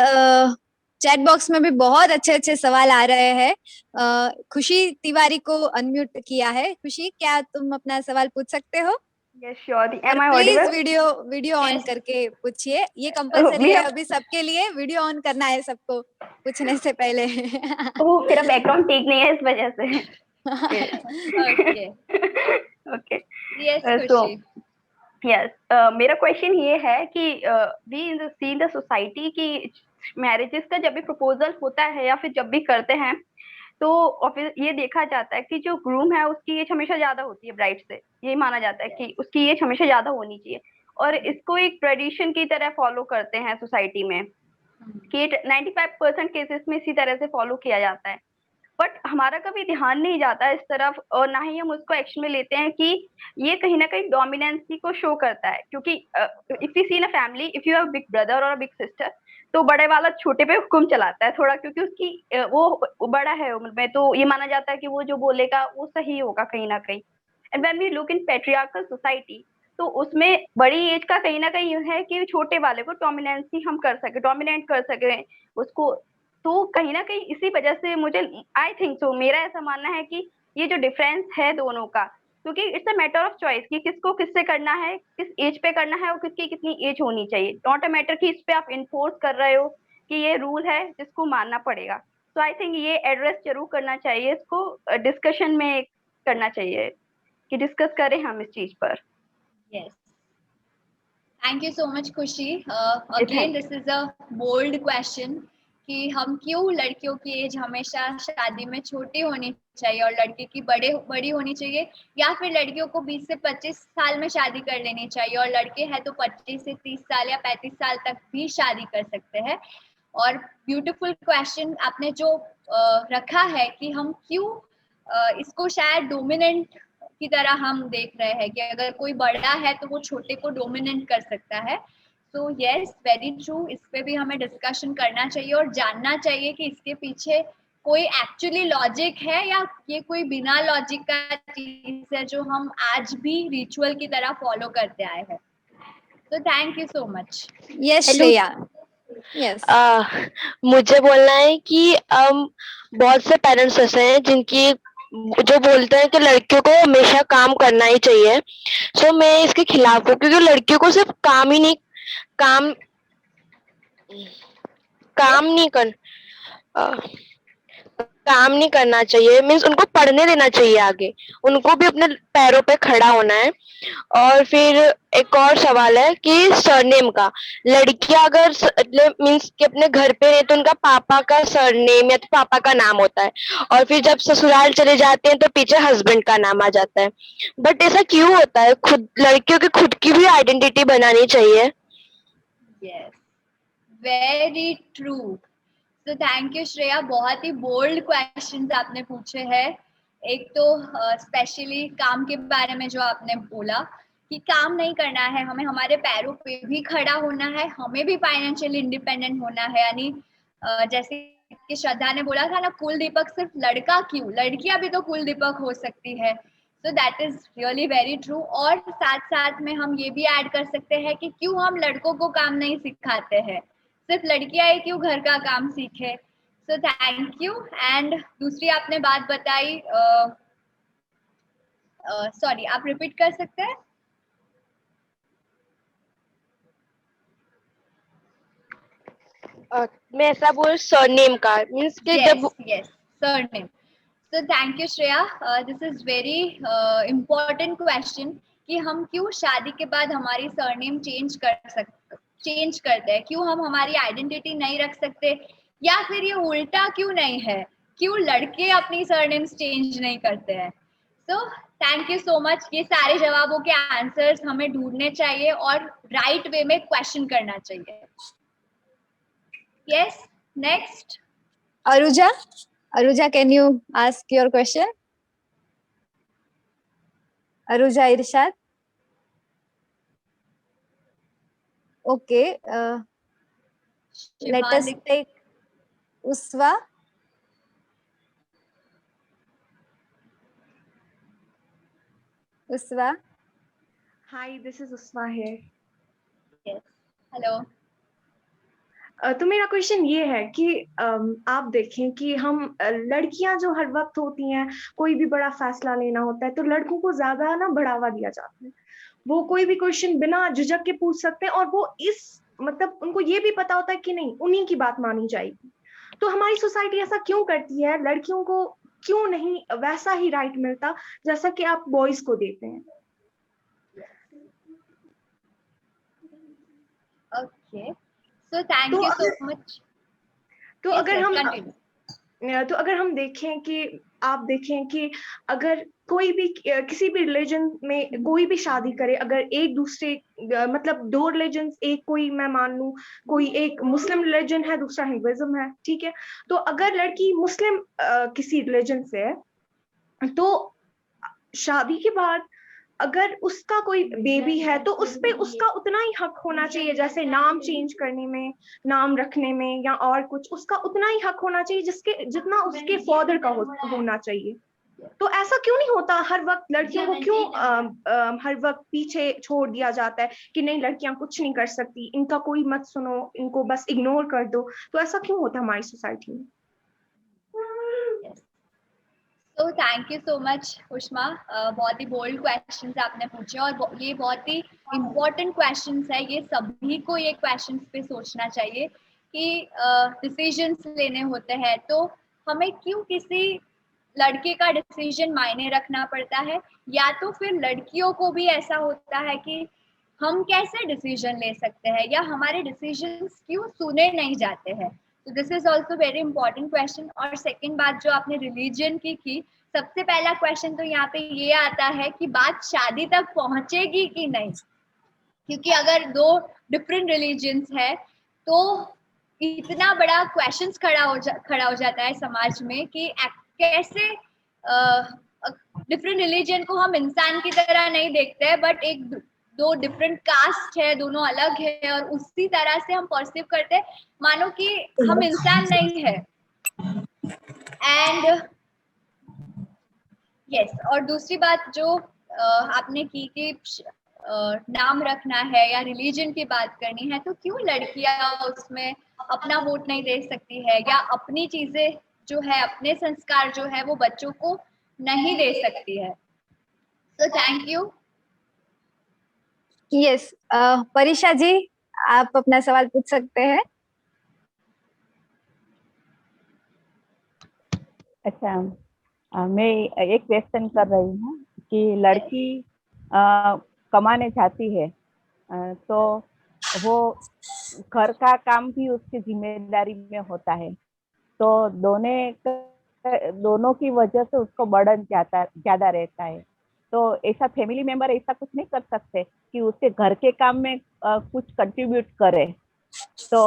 चैट बॉक्स में भी बहुत अच्छे अच्छे सवाल आ रहे हैं। खुशी तिवारी को अनम्यूट किया है। खुशी, क्या तुम अपना सवाल पूछ सकते हो? Yes, sure. और Am I please audible? Video on Yes. करके पूछिए। ये कंपलसरी we है have- अभी सबके लिए, वीडियो ऑन करना है सबको पूछने से पहले। ओह, मेरा बैकग्राउंड ठीक नहीं है इस वजह से। Okay okay. Yes So, Khushi. Yes, मेरा क्वेश्चन ये है कि we in see in the society की मैरिजेस का जब भी प्रपोजल होता है या फिर जब भी करते हैं तो ये देखा जाता है कि जो ग्रूम है उसकी एज हमेशा ज्यादा होती है ब्राइड से। ये माना जाता है कि उसकी एज हमेशा ज्यादा होनी चाहिए और इसको एक ट्रेडिशन की तरह फॉलो करते हैं सोसाइटी में कि 95% केसेस में इसी तरह से फॉलो किया जाता है। बट हमारा कभी ध्यान नहीं जाता इस तरफ और ना ही हम उसको एक्शन में लेते हैं कि ये कहीं ना कहीं डोमिनेंसी को शो करता है। क्योंकि if you see in a family, if you have big brother और बिग सिस्टर, तो बड़े वाला छोटे पे हुक्म चलाता है थोड़ा, क्योंकि उसकी वो बड़ा है उम्र में, तो ये माना जाता है कि वो जो बोलेगा वो सही होगा कहीं ना कहीं। And when we look in patriarchal society, तो उसमें बड़ी एज का कहीं ना कहीं है कि छोटे वाले को डोमिनेंसी हम कर सके, डोमिनेट कर सके उसको। तो कहीं ना कहीं इसी वजह से मुझे आई थिंक सो, मेरा ऐसा मानना है कि ये जो डिफरेंस है दोनों का, क्योंकि it's a matter of choice कि किसको किससे करना है, किस एज पे करना है और किसकी कितनी एज होनी चाहिए। नॉट अ मैटर कि इस पे आप इन्फोर्स कर रहे हो कि ये रूल है जिसको मानना पड़ेगा। तो आई थिंक ये एड्रेस जरूर करना चाहिए, इसको डिस्कशन में करना चाहिए कि डिस्कस करें हम इस चीज पर। Yes, thank you so much Khushi. Again this is a bold question कि हम क्यों लड़कियों की एज हमेशा शादी में छोटी होनी चाहिए और लड़की की बड़ी होनी चाहिए, या फिर लड़कियों को 20 से 25 साल में शादी कर लेनी चाहिए और लड़के हैं तो 25 से 30 साल या 35 साल तक भी शादी कर सकते हैं। और ब्यूटीफुल क्वेश्चन आपने जो रखा है कि हम क्यों इसको शायद डोमिनेंट की तरह हम देख रहे हैं कि अगर कोई बड़ा है तो वो छोटे को डोमिनेट कर सकता है। तो यस, वेरी ट्रू, इस पे भी हमें डिस्कशन करना चाहिए और जानना चाहिए कि इसके पीछे कोई एक्चुअली लॉजिक है या ये कोई बिना लॉजिक का चीज है जो हम आज भी रिचुअल की तरह फॉलो करते आए हैं। तो thank you so much. Yes Shreya. Yes, मुझे बोलना है कि बहुत से पेरेंट्स ऐसे हैं जिनकी जो बोलते हैं कि लड़कियों को हमेशा काम करना ही चाहिए। सो मैं इसके खिलाफ हूँ, क्योंकि लड़कियों को सिर्फ काम नहीं करना चाहिए, मीन्स उनको पढ़ने देना चाहिए आगे, उनको भी अपने पैरों पे खड़ा होना है। और फिर एक और सवाल है कि सरनेम का, लड़कियां अगर मीन्स कि अपने घर पे रहे तो उनका पापा का सरनेम या तो पापा का नाम होता है, और फिर जब ससुराल चले जाते हैं तो पीछे हस्बैंड का नाम आ जाता है। बट ऐसा क्यों होता है? खुद लड़कियों की खुद की भी आइडेंटिटी बनानी चाहिए। Yes, very true. तो थैंक यू श्रेया, बहुत ही बोल्ड क्वेश्चंस आपने पूछे हैं। एक तो स्पेशली काम के बारे में जो आपने बोला कि काम नहीं करना है, हमें हमारे पैरों पे भी खड़ा होना है, हमें भी फाइनेंशियली इंडिपेंडेंट होना है। यानी जैसे कि श्रद्धा ने बोला था ना, कुल दीपक सिर्फ लड़का क्यों, लड़कियां भी तो कुल दीपक हो सकती है। So that is really very true. और साथ साथ में हम ये भी ऐड कर सकते हैं कि क्यों हम लड़कों को काम नहीं सिखाते हैं, सिर्फ लड़कियां ही क्यों घर का काम सीखे। सो थैंक यू। एंड दूसरी आपने बात बताई, सॉरी आप रिपीट कर सकते हैं? मैं ऐसा बोल सरनेम का मीन्स कि जब yes surname। so thank you Shreya, this is very important question कि हम क्यों शादी के बाद हमारी सरनेम चेंज करते हैं, क्यों हम हमारी आइडेंटिटी नहीं रख सकते, या फिर ये उल्टा क्यों नहीं है, क्यों लड़के अपनी सरनेम्स चेंज नहीं करते हैं। सो थैंक यू सो मच। ये सारे जवाबों के आंसर्स हमें ढूंढने चाहिए और राइट वे में क्वेश्चन करना चाहिए। yes next Aruja, can you ask your question? Aruja Irshad. Okay, let us take Uswa. Uswa. Hi, this is Usma here. yes hello। तो मेरा क्वेश्चन ये है कि आप देखें कि हम लड़कियां जो हर वक्त होती हैं, कोई भी बड़ा फैसला लेना होता है तो लड़कों को ज्यादा ना बढ़ावा दिया जाता है। वो कोई भी क्वेश्चन बिना झिझक के पूछ सकते हैं और वो इस मतलब उनको ये भी पता होता है कि नहीं उन्हीं की बात मानी जाएगी। तो हमारी सोसाइटी ऐसा क्यों करती है? लड़कियों को क्यों नहीं वैसा ही राइट मिलता जैसा कि आप बॉयज को देते हैं? Okay, so thank you so much. तो अगर हम देखें कि आप देखें कि अगर कोई भी किसी भी रिलीजन में कोई भी शादी करे, अगर एक दूसरे मतलब दो रिलीजन, एक कोई मैं मान लूं कोई एक मुस्लिम रिलीजन है दूसरा हिंदुइज्म है, ठीक है, तो अगर लड़की मुस्लिम किसी रिलीजन से है तो शादी के बाद अगर उसका कोई बेबी है तो उस पे उसका उतना ही हक होना चाहिए, जैसे नाम चेंज करने में, नाम रखने में या और कुछ, उसका उतना ही हक होना चाहिए जितना उसके फादर का होना चाहिए। तो ऐसा क्यों नहीं होता? हर वक्त लड़कियों को क्यों हर वक्त पीछे छोड़ दिया जाता है कि नहीं लड़कियां कुछ नहीं कर सकती, इनका कोई मत सुनो, इनको बस इग्नोर कर दो। तो ऐसा क्यों होता हमारी सोसाइटी में? तो थैंक यू सो मच उष्मा, बहुत ही बोल्ड क्वेश्चंस आपने पूछे और ये बहुत ही इम्पोर्टेंट क्वेश्चंस है। ये सभी को ये क्वेश्चंस पे सोचना चाहिए कि डिसीजंस लेने होते हैं तो हमें क्यों किसी लड़के का डिसीजन मायने रखना पड़ता है, या तो फिर लड़कियों को भी ऐसा होता है कि हम कैसे डिसीजन ले सकते हैं या हमारे डिसीजंस क्यों सुने नहीं जाते हैं। तो this is also very important question. और सेकेंड बात जो आपने रिलीजन की, सबसे पहला क्वेश्चन तो यहाँ पे ये आता है कि बात शादी तक पहुंचेगी कि नहीं, क्योंकि अगर दो डिफरेंट रिलीजन्स है तो इतना बड़ा क्वेश्चन खड़ा हो जाता है समाज में कि कैसे डिफरेंट रिलीजन को हम इंसान की तरह नहीं देखते हैं, बट एक दो डिफरेंट कास्ट है, दोनों अलग है और उसी तरह से हम परसीव करते हैं मानो कि हम इंसान नहीं है। एंड यस, और दूसरी बात जो आपने की कि नाम रखना है या रिलीजन की बात करनी है, तो क्यों लड़कियां उसमें अपना वोट नहीं दे सकती है या अपनी चीजें जो है, अपने संस्कार जो है वो बच्चों को नहीं दे सकती है। So thank you. यस, परीक्षा जी आप अपना सवाल पूछ सकते हैं। अच्छा, मैं एक क्वेश्चन कर रही हूँ कि लड़की कमाने जाती है तो वो घर का काम भी उसकी जिम्मेदारी में होता है, तो दोनों की वजह से उसको बर्डन ज्यादा रहता है। तो ऐसा फैमिली मेंबर ऐसा कुछ नहीं कर सकते कि उसके घर के काम में कुछ कंट्रीब्यूट करे तो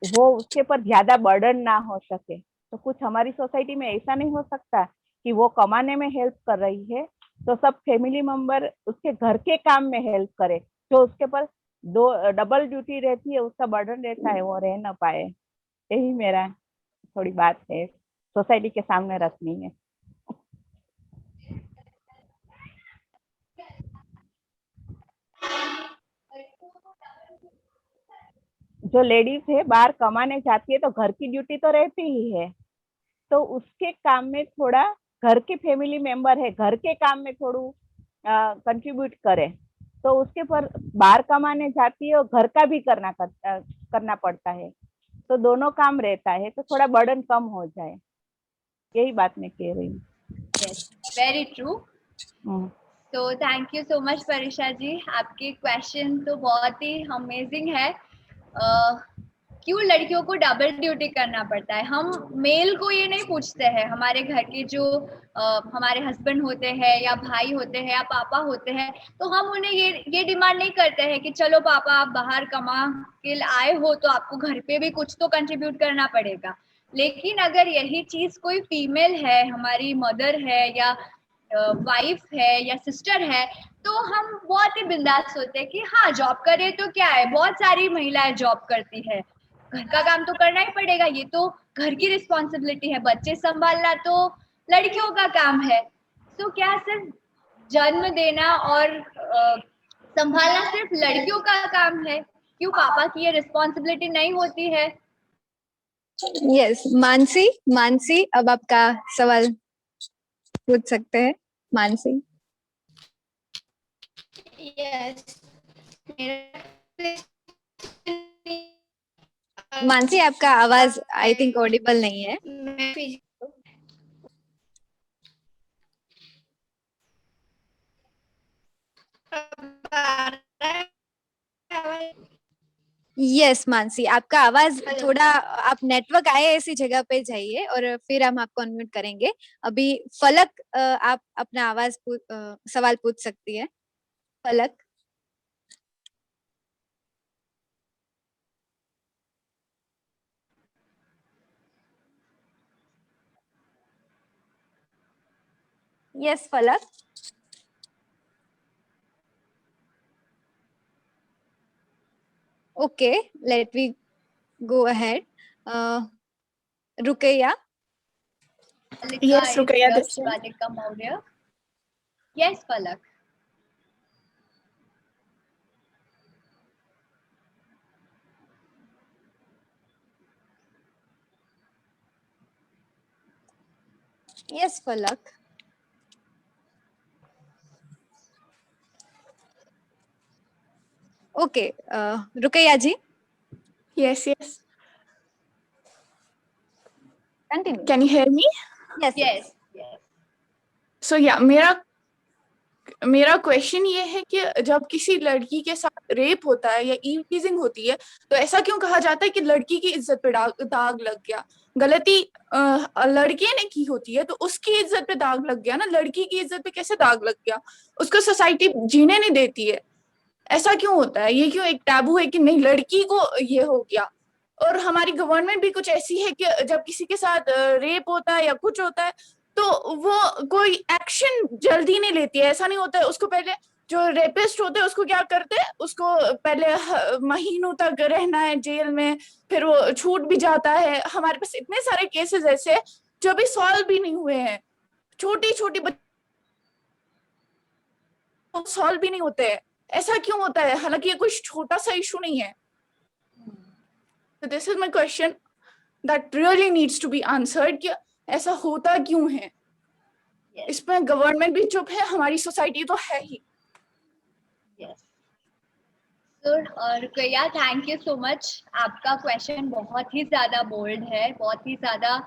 वो उसके पर ज्यादा बर्डन ना हो सके। तो कुछ हमारी सोसाइटी में ऐसा नहीं हो सकता कि वो कमाने में हेल्प कर रही है तो सब फैमिली मेंबर उसके घर के काम में हेल्प करे, जो उसके पर दो डबल ड्यूटी रहती है, उसका बर्डन रहता है, वो रह ना पाए। यही मेरा थोड़ी बात है, सोसाइटी के सामने रखनी है। जो लेडीज है बाहर कमाने जाती है तो घर की ड्यूटी तो रहती ही है, तो उसके काम में थोड़ा घर के फैमिली मेंबर है, घर के काम में थोड़ू कंट्रीब्यूट करे, तो उसके पर बाहर कमाने जाती है और घर का भी करना पड़ता है, तो दोनों काम रहता है, तो थोड़ा बर्डन कम हो जाए, यही बात मैं कह रही हूँ। Yes, very true. तो थैंक यू सो मच परीक्षा जी, आपके क्वेश्चन तो बहुत ही अमेजिंग है। क्यों लड़कियों को डबल ड्यूटी करना पड़ता है? हम मेल को ये नहीं पूछते हैं, हमारे घर के जो हमारे हस्बैंड होते हैं या भाई होते हैं या पापा होते हैं, तो हम उन्हें ये डिमांड नहीं करते हैं कि चलो पापा आप बाहर कमा के आए हो तो आपको घर पे भी कुछ तो कंट्रीब्यूट करना पड़ेगा। लेकिन अगर यही चीज कोई फीमेल है, हमारी मदर है या वाइफ है या सिस्टर है, तो हम बहुत ही बिंदास होते हैं कि हाँ जॉब करे तो क्या है, बहुत सारी महिलाएं जॉब करती है, घर का काम तो करना ही पड़ेगा, ये तो घर की रिस्पॉन्सिबिलिटी है, बच्चे संभालना तो लड़कियों का काम है। तो क्या सिर्फ जन्म देना और संभालना सिर्फ लड़कियों का काम है? क्यों पापा की ये रिस्पॉन्सिबिलिटी नहीं होती है? यस, मानसी अब आपका सवाल पूछ सकते हैं मानसी। यस, मानसी आपका आवाज आई थिंक ऑडिबल नहीं है। यस मानसी, आपका आवाज थोड़ा, आप नेटवर्क आए ऐसी जगह पे जाइए और फिर हम आपको अनम्यूट करेंगे। अभी फलक आप अपना आवाज सवाल पूछ सकती है। फलक। यस फलक। Okay, let me go ahead. Ruqayya. Yes, Ruqayya, this is. Radhika Maurya. Yes, Palak. Yes, Palak. Okay, Ruqayya ji. Yes. Continue. Can you hear me? Yes. So yeah, मेरा क्वेश्चन ये है कि जब किसी लड़की के साथ रेप होता है या ईव टीजिंग होती है, तो ऐसा क्यों कहा जाता है कि लड़की की इज्जत पे दाग लग गया? गलती लड़के ने की होती है तो उसकी इज्जत पे दाग लग गया ना, लड़की की इज्जत पे कैसे दाग लग गया? उसको सोसाइटी जीने नहीं देती है, ऐसा क्यों होता है? ये क्यों एक टैबू है कि नहीं लड़की को ये हो गया? और हमारी गवर्नमेंट भी कुछ ऐसी है कि जब किसी के साथ रेप होता है या कुछ होता है तो वो कोई एक्शन जल्दी नहीं लेती है। ऐसा नहीं होता है, उसको पहले जो रेपिस्ट होते हैं उसको क्या करते हैं, उसको पहले महीनों तक रहना है जेल में, फिर वो छूट भी जाता है। हमारे पास इतने सारे केसेस ऐसे जो अभी सॉल्व भी नहीं हुए हैं, छोटी सॉल्व भी नहीं होते हैं। ऐसा क्यों होता है? हालांकि ये कुछ छोटा सा इशू नहीं है। So this is my question that really needs to be answered कि ऐसा होता क्यों है? इसमें गवर्नमेंट भी चुप है, हमारी सोसाइटी तो है ही। Rukaiya, thank you so much. आपका क्वेश्चन बहुत ही ज्यादा बोल्ड है, बहुत ही ज्यादा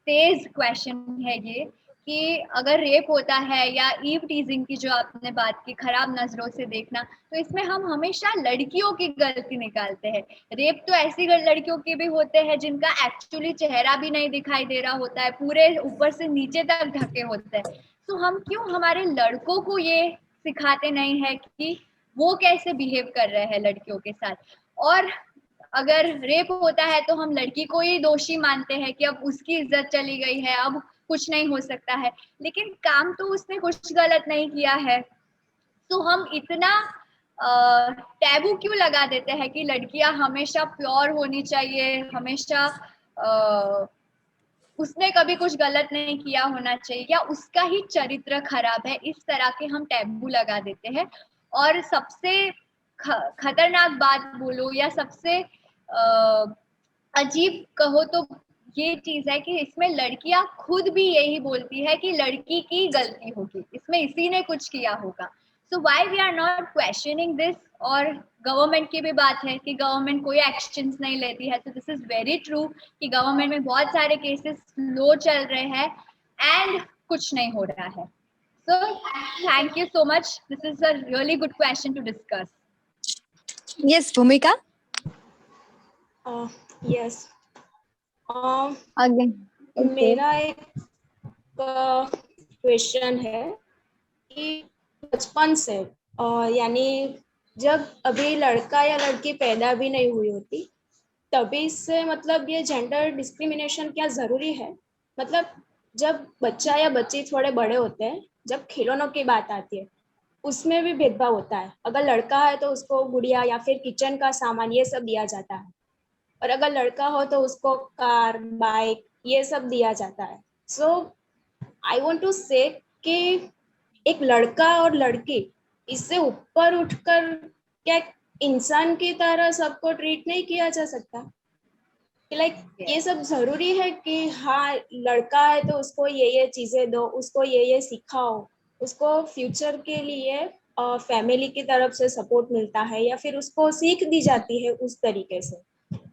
तेज क्वेश्चन है ये, कि अगर रेप होता है या ईव टीजिंग की जो आपने बात की, खराब नजरों से देखना, तो इसमें हम हमेशा लड़कियों की गलती निकालते हैं। रेप तो ऐसी लड़कियों के भी होते हैं जिनका एक्चुअली चेहरा भी नहीं दिखाई दे रहा होता है, पूरे ऊपर से नीचे तक ढके होते हैं। तो हम क्यों हमारे लड़कों को ये सिखाते नहीं है कि वो कैसे बिहेव कर रहे हैं लड़कियों के साथ? और अगर रेप होता है तो हम लड़की को ही दोषी मानते हैं कि अब उसकी इज्जत चली गई है, अब कुछ नहीं हो सकता है, लेकिन काम तो उसने कुछ गलत नहीं किया है। तो हम इतना टैबू क्यों लगा देते हैं कि लड़कियां हमेशा प्योर होनी चाहिए, हमेशा उसने कभी कुछ गलत नहीं किया होना चाहिए, या उसका ही चरित्र खराब है, इस तरह के हम टैबू लगा देते हैं। और सबसे खतरनाक बात बोलो या सबसे अजीब कहो तो ये चीज है कि इसमें लड़कियां खुद भी यही बोलती है कि लड़की की गलती होगी, इसमें इसी ने कुछ किया होगा। So why we are not questioning this. और गवर्नमेंट की भी बात है कि गवर्नमेंट कोई एक्शंस नहीं लेती है, तो दिस इज वेरी ट्रू कि गवर्नमेंट में बहुत सारे केसेस लो चल रहे हैं एंड कुछ नहीं हो रहा है। So thank you so much, this is a really good question to discuss. Yes Bhumika. Yes again मेरा एक क्वेश्चन है कि बचपन से यानी जब अभी लड़का या लड़की पैदा भी नहीं हुई होती तभी से मतलब ये जेंडर डिस्क्रिमिनेशन क्या जरूरी है? मतलब जब बच्चा या बच्ची थोड़े बड़े होते हैं, जब खिलौनों की बात आती है उसमें भी भेदभाव होता है। अगर लड़का है तो उसको गुड़िया या फिर किचन का सामान ये सब दिया जाता है, और अगर लड़का हो तो उसको कार, बाइक ये सब दिया जाता है। सो आई वांट टू से कि एक लड़का और लड़की इससे ऊपर उठकर क्या इंसान की तरह सबको ट्रीट नहीं किया जा सकता? लाइक ये सब जरूरी है कि हाँ लड़का है तो उसको ये चीजें दो, उसको ये सिखाओ, उसको फ्यूचर के लिए फैमिली की तरफ से सपोर्ट मिलता है या फिर उसको सीख दी जाती है उस तरीके से,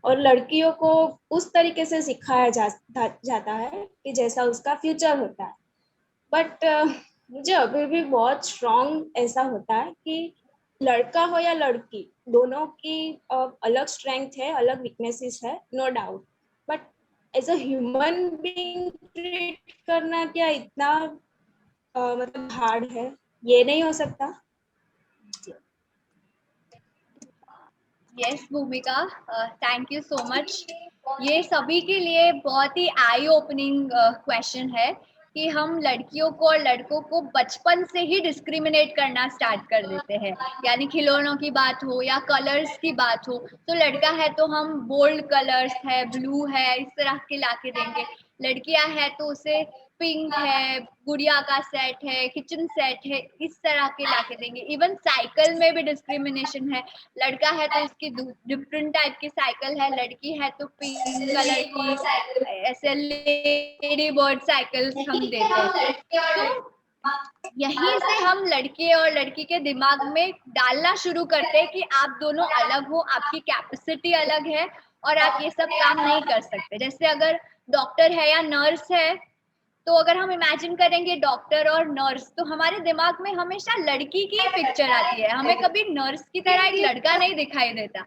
और लड़कियों को उस तरीके से सिखाया जाता है कि जैसा उसका फ्यूचर होता है। बट मुझे अभी भी बहुत स्ट्रॉन्ग ऐसा होता है कि लड़का हो या लड़की दोनों की अलग स्ट्रेंथ है, अलग वीकनेसेस है, no doubt, but as a human being treat करना क्या इतना मतलब हार्ड है? ये नहीं हो सकता? यस भूमिका, थैंक यू सो मच। ये सभी के लिए बहुत ही आई ओपनिंग क्वेश्चन है कि हम लड़कियों को और लड़कों को बचपन से ही डिस्क्रिमिनेट करना स्टार्ट कर देते हैं। यानी खिलौनों की बात हो या कलर्स की बात हो, तो लड़का है तो हम बोल्ड कलर्स है, ब्लू है, इस तरह के लाके देंगे। लड़कियां है तो उसे पिंक है, गुड़िया का सेट है, किचन सेट है, इस तरह के लाके देंगे। इवन साइकिल में भी डिस्क्रिमिनेशन है, लड़का है तो उसकी डिफरेंट टाइप की साइकिल है, लड़की है तो पिंक कलर की ऐसे लेडी बर्ड साइकिल्स हम देते हैं। तो यहीं से हम लड़के और लड़की के दिमाग में डालना शुरू करते हैं कि आप दोनों अलग हो, आपकी कैपेसिटी अलग है और आप ये सब काम नहीं कर सकते। जैसे अगर डॉक्टर है या नर्स है, तो अगर हम इमेजिन करेंगे डॉक्टर और नर्स, तो हमारे दिमाग में हमेशा लड़की की पिक्चर आती है, हमें कभी नर्स की तरह एक लड़का नहीं दिखाई देता।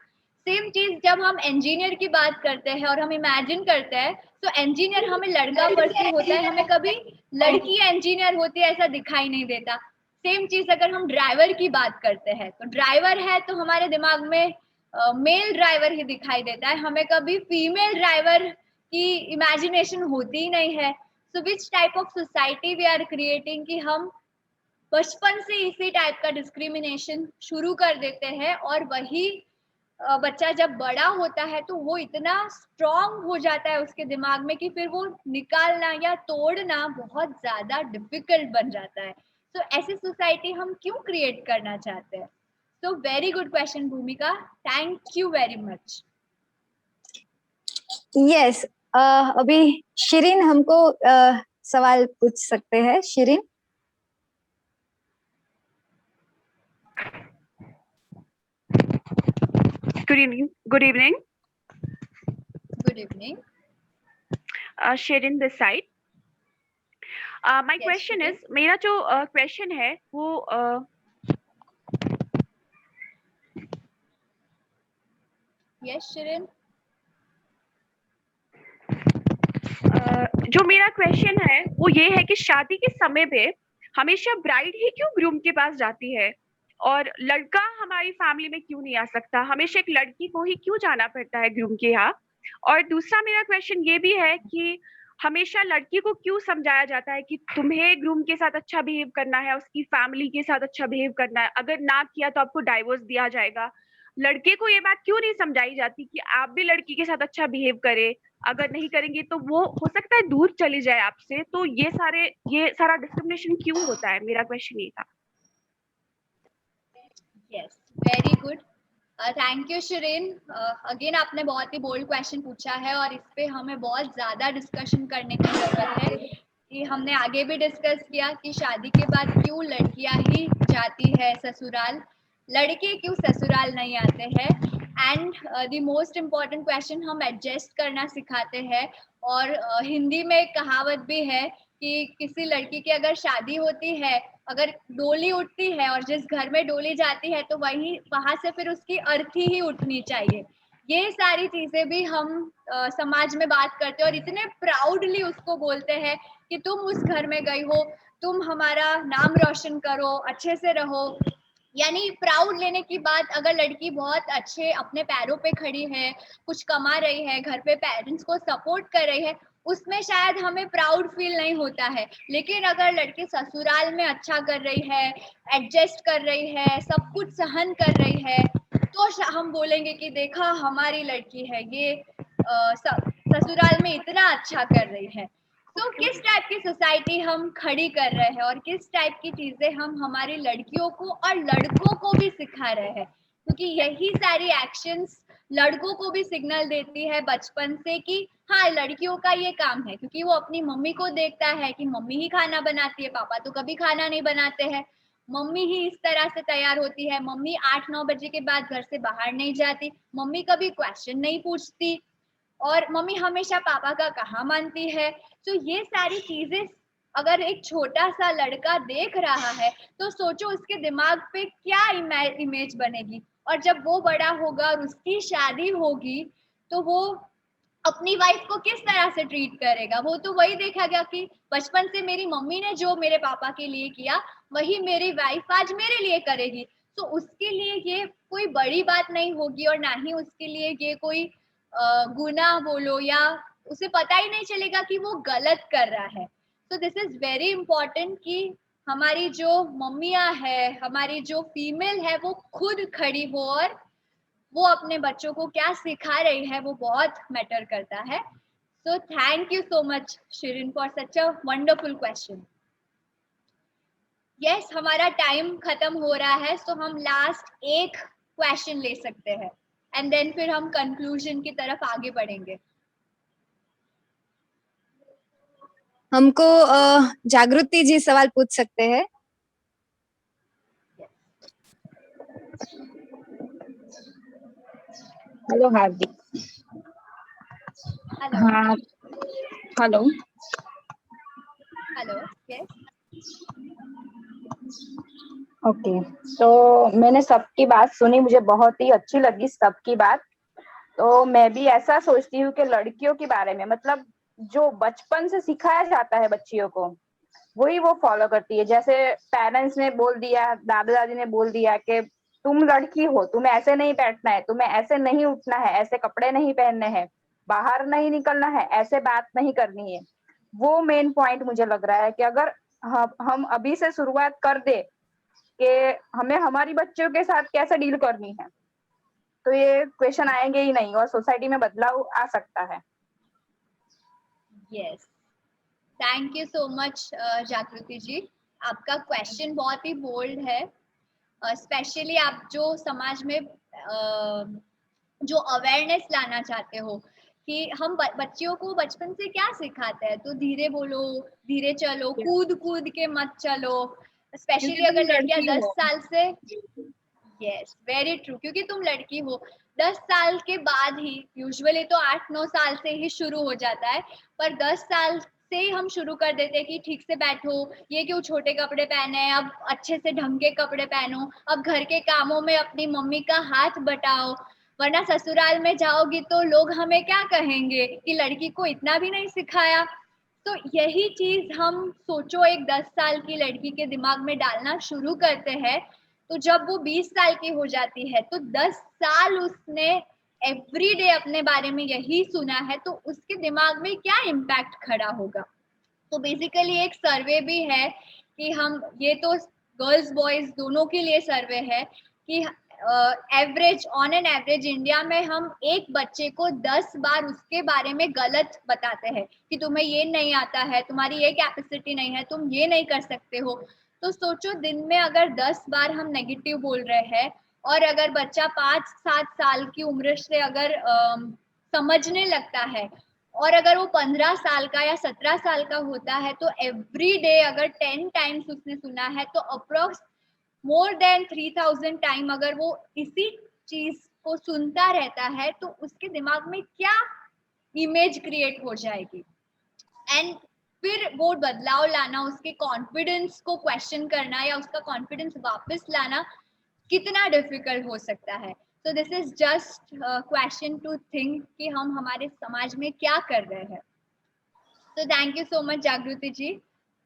सेम चीज जब हम इंजीनियर की बात करते हैं और हम इमेजिन करते हैं, तो इंजीनियर हमें लड़का परसीव होता है, हमें कभी लड़की इंजीनियर होती है ऐसा दिखाई नहीं देता। सेम चीज अगर हम ड्राइवर की बात करते हैं, तो ड्राइवर है तो हमारे दिमाग में मेल ड्राइवर ही दिखाई देता है, हमें कभी फीमेल ड्राइवर की इमेजिनेशन होती ही नहीं है। So which type of society we are creating कि हम बचपन से इसी टाइप का डिस्क्रिमिनेशन शुरू कर देते हैं, और वही बच्चा जब बड़ा होता है तो वो इतना स्ट्रॉन्ग हो जाता है उसके दिमाग में कि फिर वो निकालना या तोड़ना बहुत ज्यादा डिफिकल्ट बन जाता है। तो ऐसी सोसाइटी हम क्यों क्रिएट करना चाहते हैं? तो वेरी गुड क्वेश्चन भूमिका, thank you very much. Yes, अभी शिरीन हमको सवाल पूछ सकते हैं। Shirin. Good evening. Good evening. Good evening. Shirin this side. My Yes, question Shirin. is, मेरा जो question है वो Yes, Shirin. जो मेरा क्वेश्चन है वो ये है कि शादी के समय पे हमेशा ब्राइड ही क्यों ग्रूम के पास जाती है और लड़का हमारी फैमिली में क्यों नहीं आ सकता? हमेशा एक लड़की को ही क्यों जाना पड़ता है ग्रूम के यहाँ? और दूसरा मेरा क्वेश्चन ये भी है कि हमेशा लड़की को क्यों समझाया जाता है कि तुम्हें ग्रूम के साथ अच्छा बिहेव करना है, उसकी फैमिली के साथ अच्छा बिहेव करना है, अगर ना किया तो आपको डाइवोर्स दिया जाएगा। लड़के को ये बात क्यों नहीं समझाई जाती कि आप भी लड़की के साथ अच्छा बिहेव करें, अगर नहीं करेंगे तो वो हो सकता है दूर चली जाए आपसे। तो ये सारा डिस्क्रिमिनेशन क्यों होता है? मेरा क्वेश्चन ये था। Yes, very good. Thank you Shirin. Again आपने बहुत ही बोल्ड क्वेश्चन पूछा है और इस पे हमें बहुत ज़्यादा डिस्कशन करने की ज़रूरत है। कि हमने आगे भी डिस्कस किया कि शादी के बाद क्यों लड़कियां ही जाती है ससुराल, लड़के क्यों ससुराल नहीं आते हैं। And the most important question, हम एडजस्ट करना सिखाते हैं। और हिंदी में एक कहावत भी है कि किसी लड़की की अगर शादी होती है, अगर डोली उठती है और जिस घर में डोली जाती है तो वहां से फिर उसकी अर्थी ही उठनी चाहिए। ये सारी चीजें भी हम समाज में बात करते हैं और इतने प्राउडली उसको बोलते हैं कि तुम उस घर में गई हो, तुम हमारा नाम रोशन करो, अच्छे से रहो। यानी प्राउड लेने की बात, अगर लड़की बहुत अच्छे अपने पैरों पे खड़ी है, कुछ कमा रही है, घर पे पेरेंट्स को सपोर्ट कर रही है, उसमें शायद हमें प्राउड फील नहीं होता है। लेकिन अगर लड़की ससुराल में अच्छा कर रही है, एडजस्ट कर रही है, सब कुछ सहन कर रही है, तो हम बोलेंगे कि देखा हमारी लड़की है ये ससुराल में इतना अच्छा कर रही है। तो किस टाइप की सोसाइटी हम खड़ी कर रहे हैं और किस टाइप की चीजें हम हमारी लड़कियों को और लड़कों को भी सिखा रहे हैं, क्योंकि यही सारी एक्शंस लड़कों को भी सिग्नल देती है बचपन से कि हाँ लड़कियों का ये काम है। क्योंकि वो अपनी मम्मी को देखता है कि मम्मी ही खाना बनाती है, पापा तो कभी खाना नहीं बनाते हैं, मम्मी ही इस तरह से तैयार होती है, मम्मी 8-9 बजे के बाद घर से बाहर नहीं जाती, मम्मी कभी क्वेश्चन नहीं पूछती और मम्मी हमेशा पापा का कहा मानती है। तो ये सारी चीजें अगर एक छोटा सा लड़का देख रहा है तो सोचो उसके दिमाग पे क्या इमेज बनेगी। और जब वो बड़ा होगा और उसकी शादी होगी तो वो अपनी वाइफ को किस तरह से ट्रीट करेगा। वो तो वही देखेगा कि बचपन से मेरी मम्मी ने जो मेरे पापा के लिए किया वही मेरी वाइफ आज मेरे लिए करेगी। तो उसके लिए ये कोई बड़ी बात नहीं होगी और ना ही उसके लिए ये कोई गुनाह बोलो, या उसे पता ही नहीं चलेगा कि वो गलत कर रहा है। तो दिस इज वेरी इंपॉर्टेंट कि हमारी जो मम्मियां है, हमारी जो फीमेल है, वो खुद खड़ी हो और वो अपने बच्चों को क्या सिखा रही है वो बहुत मैटर करता है। So thank you so much Shirin for such a wonderful question. Yes, हमारा टाइम खत्म हो रहा है, सो हम लास्ट एक क्वेश्चन ले सकते हैं एंड देन फिर हम कंक्लूजन की तरफ आगे बढ़ेंगे। हमको जागृति जी सवाल पूछ सकते हैं। हेलो हार्दिक। हाँ हेलो हेलो यस ओके। तो मैंने सबकी बात सुनी, मुझे बहुत ही अच्छी लगी सबकी बात। तो मैं भी ऐसा सोचती हूँ कि लड़कियों के बारे में मतलब जो बचपन से सिखाया जाता है बच्चियों को वही वो फॉलो करती है। जैसे पेरेंट्स ने बोल दिया, दादा दादी ने बोल दिया कि तुम लड़की हो, तुम्हें ऐसे नहीं बैठना है, तुम्हें ऐसे नहीं उठना है, ऐसे कपड़े नहीं पहनने हैं, बाहर नहीं निकलना है, ऐसे बात नहीं करनी है। वो मेन पॉइंट मुझे लग रहा है कि अगर हम अभी से शुरुआत कर दे कि हमें हमारी बच्चों के साथ कैसे डील करनी है तो ये क्वेश्चन आएंगे ही नहीं और सोसाइटी में बदलाव आ सकता है। Yes, thank you so much जागृति जी। आपका क्वेश्चन बहुत ही बोल्ड है, स्पेशली आप जो समाज में जो अवेयरनेस लाना चाहते हो कि हम बच्चियों को बचपन से क्या सिखाते हैं। तो धीरे बोलो, धीरे चलो, कूद कूद के मत चलो, स्पेशली अगर लड़कियां 10 साल से। यस, वेरी ट्रू, क्योंकि तुम लड़की हो। 10 साल के बाद ही, यूजुअली तो 8-9 साल से ही शुरू हो जाता है, पर 10 साल से ही हम शुरू कर देते हैं कि ठीक से बैठो, ये क्यों छोटे कपड़े पहने हैं, अब अच्छे से ढंग के कपड़े पहनो, अब घर के कामों में अपनी मम्मी का हाथ बटाओ, वरना ससुराल में जाओगी तो लोग हमें क्या कहेंगे कि लड़की को इतना भी नहीं सिखाया। तो यही चीज हम सोचो एक 10 साल की लड़की के दिमाग में डालना शुरू करते हैं, तो जब वो 20 साल की हो जाती है तो 10 साल उसने एवरीडे अपने बारे में यही सुना है, तो उसके दिमाग में क्या इम्पैक्ट खड़ा होगा। तो बेसिकली एक सर्वे भी है कि हम, ये तो गर्ल्स बॉयज दोनों के लिए सर्वे है कि average, on an average India में हम एक बच्चे को 10 बार उसके बारे में गलत बताते हैं कि तुम्हें ये नहीं आता है, तुम्हारी ये कैपेसिटी नहीं है, तुम ये नहीं कर सकते हो। तो सोचो दिन में अगर 10 बार हम नेगेटिव बोल रहे हैं और अगर बच्चा 5-7 साल की उम्र से अगर समझने लगता है और अगर वो 15 साल का या 17 साल का होता है तो एवरी डे अगर 10 टाइम्स उसने सुना है तो अप्रोक्स मोर देन 3000 टाइम अगर वो इसी चीज को सुनता रहता है तो उसके दिमाग में क्या इमेज क्रिएट हो जाएगी एंड फिर वो बदलाव लाना, उसके कॉन्फिडेंस को क्वेश्चन करना या उसका कॉन्फिडेंस वापस लाना कितना डिफिकल्ट हो सकता है। So this is just question to think कि हम हमारे समाज में क्या कर रहे हैं। तो थैंक यू सो मच जागृति जी।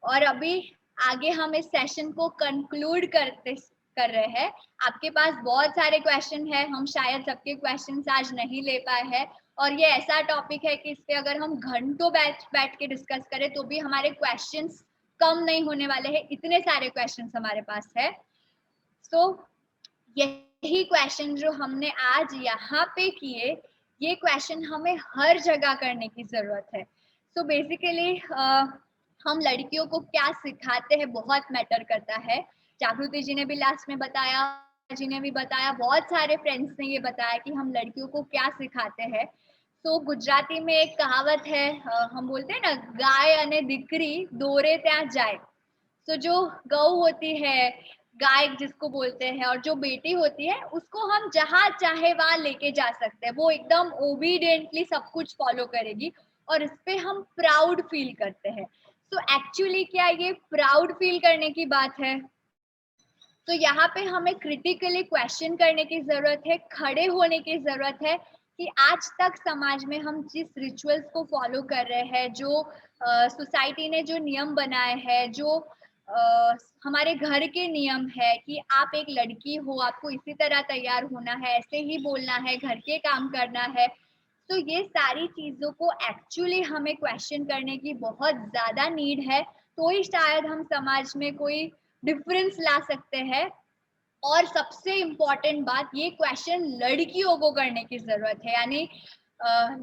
और अभी आगे हम इस सेशन को कंक्लूड कर रहे हैं। आपके पास बहुत सारे क्वेश्चन है, हम शायद सबके क्वेश्चंस आज नहीं ले पाए हैं और ये ऐसा टॉपिक है कि इस पे अगर हम घंटों बैठ के डिस्कस करें तो भी हमारे क्वेश्चंस कम नहीं होने वाले हैं, इतने सारे क्वेश्चंस हमारे पास है। सो यही क्वेश्चन जो हमने आज यहाँ पे किए, ये क्वेश्चन हमें हर जगह करने की जरूरत है। सो बेसिकली हम लड़कियों को क्या सिखाते हैं बहुत मैटर करता है। जागृति जी ने भी लास्ट में बताया, जी ने भी बताया, बहुत सारे फ्रेंड्स ने ये बताया कि हम लड़कियों को क्या सिखाते हैं। तो गुजराती में एक कहावत है, हम बोलते हैं ना, गाय अने दीकरी दोरे त्या जाए। तो जो गौ होती है, गाय जिसको बोलते हैं, और जो बेटी होती है उसको हम जहाँ चाहे वहां लेके जा सकते हैं, वो एकदम ओबीडियंटली सब कुछ फॉलो करेगी और इस पे हम प्राउड फील करते हैं। तो एक्चुअली क्या ये प्राउड फील करने की बात है? तो यहाँ पे हमें क्रिटिकली क्वेश्चन करने की जरूरत है, खड़े होने की जरूरत है कि आज तक समाज में हम जिस रिचुअल्स को फॉलो कर रहे हैं, जो सोसाइटी ने जो नियम बनाए हैं, जो हमारे घर के नियम है कि आप एक लड़की हो, आपको इसी तरह तैयार होना है, ऐसे ही बोलना है, घर के काम करना है, तो ये सारी चीजों को एक्चुअली हमें क्वेश्चन करने की बहुत ज्यादा नीड है। तो ही शायद हम समाज में कोई डिफरेंस ला सकते हैं। और सबसे इम्पोर्टेंट बात, ये क्वेश्चन लड़कियों को करने की जरूरत है, यानी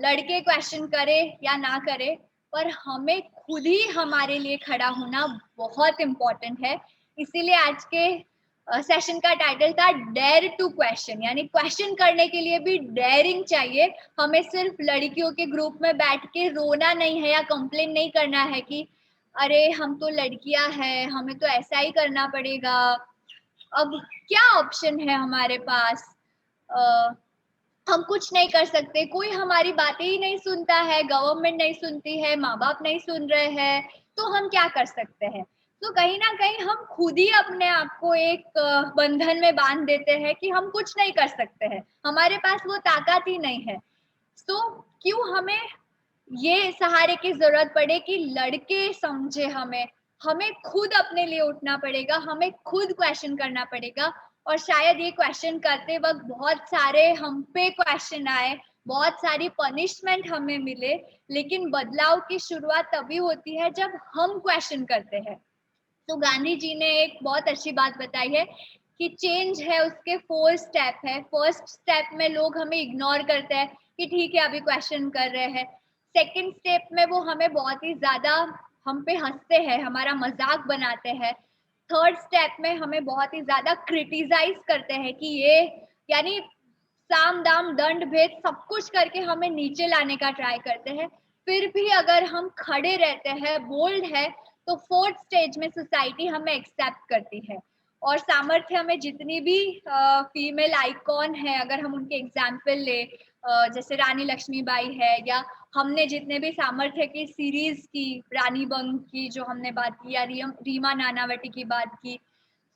लड़के क्वेश्चन करे या ना करे, पर हमें खुद ही हमारे लिए खड़ा होना बहुत इम्पोर्टेंट है। इसीलिए आज के सेशन का टाइटल था डेयर टू क्वेश्चन, यानी क्वेश्चन करने के लिए भी डेयरिंग चाहिए। हमें सिर्फ लड़कियों के ग्रुप में बैठ के रोना नहीं है या कंप्लेन नहीं करना है कि अरे हम तो लड़कियां हैं, हमें तो ऐसा ही करना पड़ेगा, अब क्या ऑप्शन है हमारे पास, हम कुछ नहीं कर सकते, कोई हमारी बातें ही नहीं सुनता है, गवर्नमेंट नहीं सुनती है, माँ बाप नहीं सुन रहे हैं, तो हम क्या कर सकते हैं। तो कहीं ना कहीं हम खुद ही अपने आप को एक बंधन में बांध देते हैं कि हम कुछ नहीं कर सकते हैं, हमारे पास वो ताकत ही नहीं है। तो क्यों हमें ये सहारे की जरूरत पड़े कि लड़के समझे हमें खुद अपने लिए उठना पड़ेगा, हमें खुद क्वेश्चन करना पड़ेगा। और शायद ये क्वेश्चन करते वक्त बहुत सारे हम पे क्वेश्चन आए, बहुत सारी पनिशमेंट हमें मिले, लेकिन बदलाव की शुरुआत तभी होती है जब हम क्वेश्चन करते हैं। तो गांधी जी ने एक बहुत अच्छी बात बताई है कि चेंज है उसके 4 स्टेप है। फर्स्ट स्टेप में लोग हमें इग्नोर करते हैं कि ठीक है अभी क्वेश्चन कर रहे हैं। सेकंड स्टेप में वो हमें बहुत ही ज्यादा हम पे हंसते हैं, हमारा मजाक बनाते हैं। थर्ड स्टेप में हमें बहुत ही ज्यादा क्रिटिसाइज करते हैं कि ये, यानी साम दाम दंड भेद सब कुछ करके हमें नीचे लाने का ट्राई करते हैं। फिर भी अगर हम खड़े रहते हैं, बोल्ड है, तो फोर्थ स्टेज में सोसाइटी हमें एक्सेप्ट करती है। और सामर्थ्य में जितनी भी फीमेल आइकॉन है, अगर हम उनके एग्जाम्पल ले, जैसे रानी लक्ष्मीबाई है, या हमने जितने भी सामर्थ्य की सीरीज की, रानी बंग की जो हमने बात की, या रीमा नानावटी की बात की,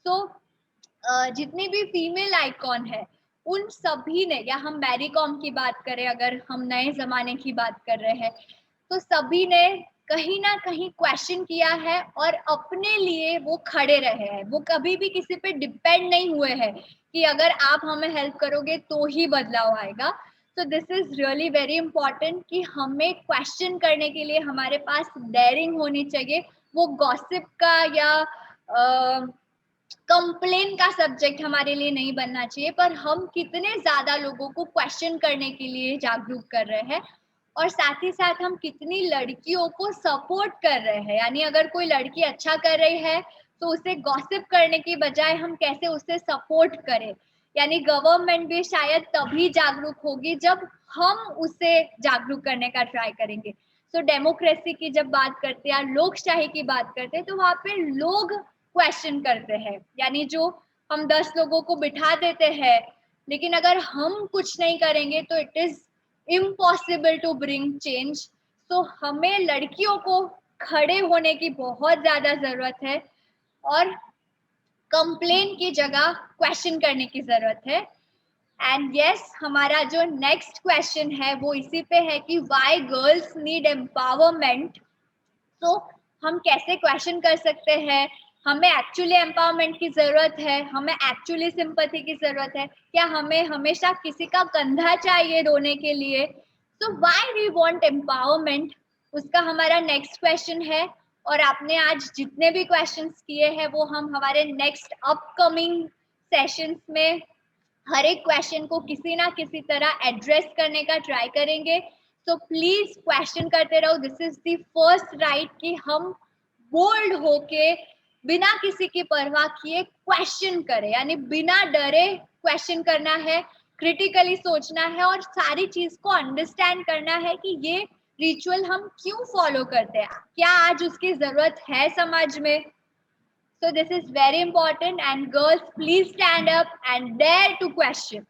तो जितनी भी फीमेल आइकॉन है उन सभी ने, या हम मैरी कॉम की बात करें, अगर हम नए जमाने की बात कर रहे हैं, तो सभी ने कहीं ना कहीं क्वेश्चन किया है और अपने लिए वो खड़े रहे हैं। वो कभी भी किसी पे डिपेंड नहीं हुए हैं कि अगर आप हमें हेल्प करोगे तो ही बदलाव आएगा। तो this is really very important कि हमें क्वेश्चन करने के लिए हमारे पास डेयरिंग होनी चाहिए। वो गॉसिप का या कंप्लेन का सब्जेक्ट हमारे लिए नहीं बनना चाहिए, पर हम कितने ज्यादा लोगों को क्वेश्चन करने के लिए जागरूक कर रहे हैं, और साथ ही साथ हम कितनी लड़कियों को सपोर्ट कर रहे हैं। यानी अगर कोई लड़की अच्छा कर रही है तो उसे गॉसिप करने की बजाय हम कैसे उसे सपोर्ट करें, यानी गवर्नमेंट भी शायद तभी जागरूक होगी जब हम उसे जागरूक करने का ट्राई करेंगे। तो डेमोक्रेसी की जब बात करते हैं, लोकशाही की बात करते हैं, तो वहां पे लोग क्वेश्चन करते हैं, यानी जो हम 10 लोगों को बिठा देते हैं, लेकिन अगर हम कुछ नहीं करेंगे तो it is impossible to bring change. तो हमें लड़कियों को खड़े होने की बहुत ज्यादा जरूरत है और कंप्लेन की जगह क्वेश्चन करने की जरूरत है। एंड यस, हमारा जो नेक्स्ट क्वेश्चन है वो इसी पे है कि व्हाई गर्ल्स नीड एम्पावरमेंट। तो हम कैसे क्वेश्चन कर सकते हैं, हमें एक्चुअली एम्पावरमेंट की जरूरत है, हमें एक्चुअली सिंपैथी की जरूरत है, क्या हमें हमेशा किसी का कंधा चाहिए रोने के लिए? तो व्हाई वी वांट एम्पावरमेंट, उसका हमारा नेक्स्ट क्वेश्चन है। और आपने आज जितने भी क्वेश्चंस किए हैं वो हम हमारे नेक्स्ट अपकमिंग सेशंस में हर एक क्वेश्चन को किसी ना किसी तरह एड्रेस करने का ट्राई करेंगे। तो प्लीज क्वेश्चन करते रहो। This is the first right कि हम बोल्ड होके बिना किसी की परवाह किए क्वेश्चन करें, यानी बिना डरे क्वेश्चन करना है, क्रिटिकली सोचना है और सारी चीज को अंडरस्टैंड करना है कि ये रिचुअल हम क्यों फॉलो करते हैं, क्या आज उसकी जरूरत है समाज में। So this is very important and girls please stand up and dare to question.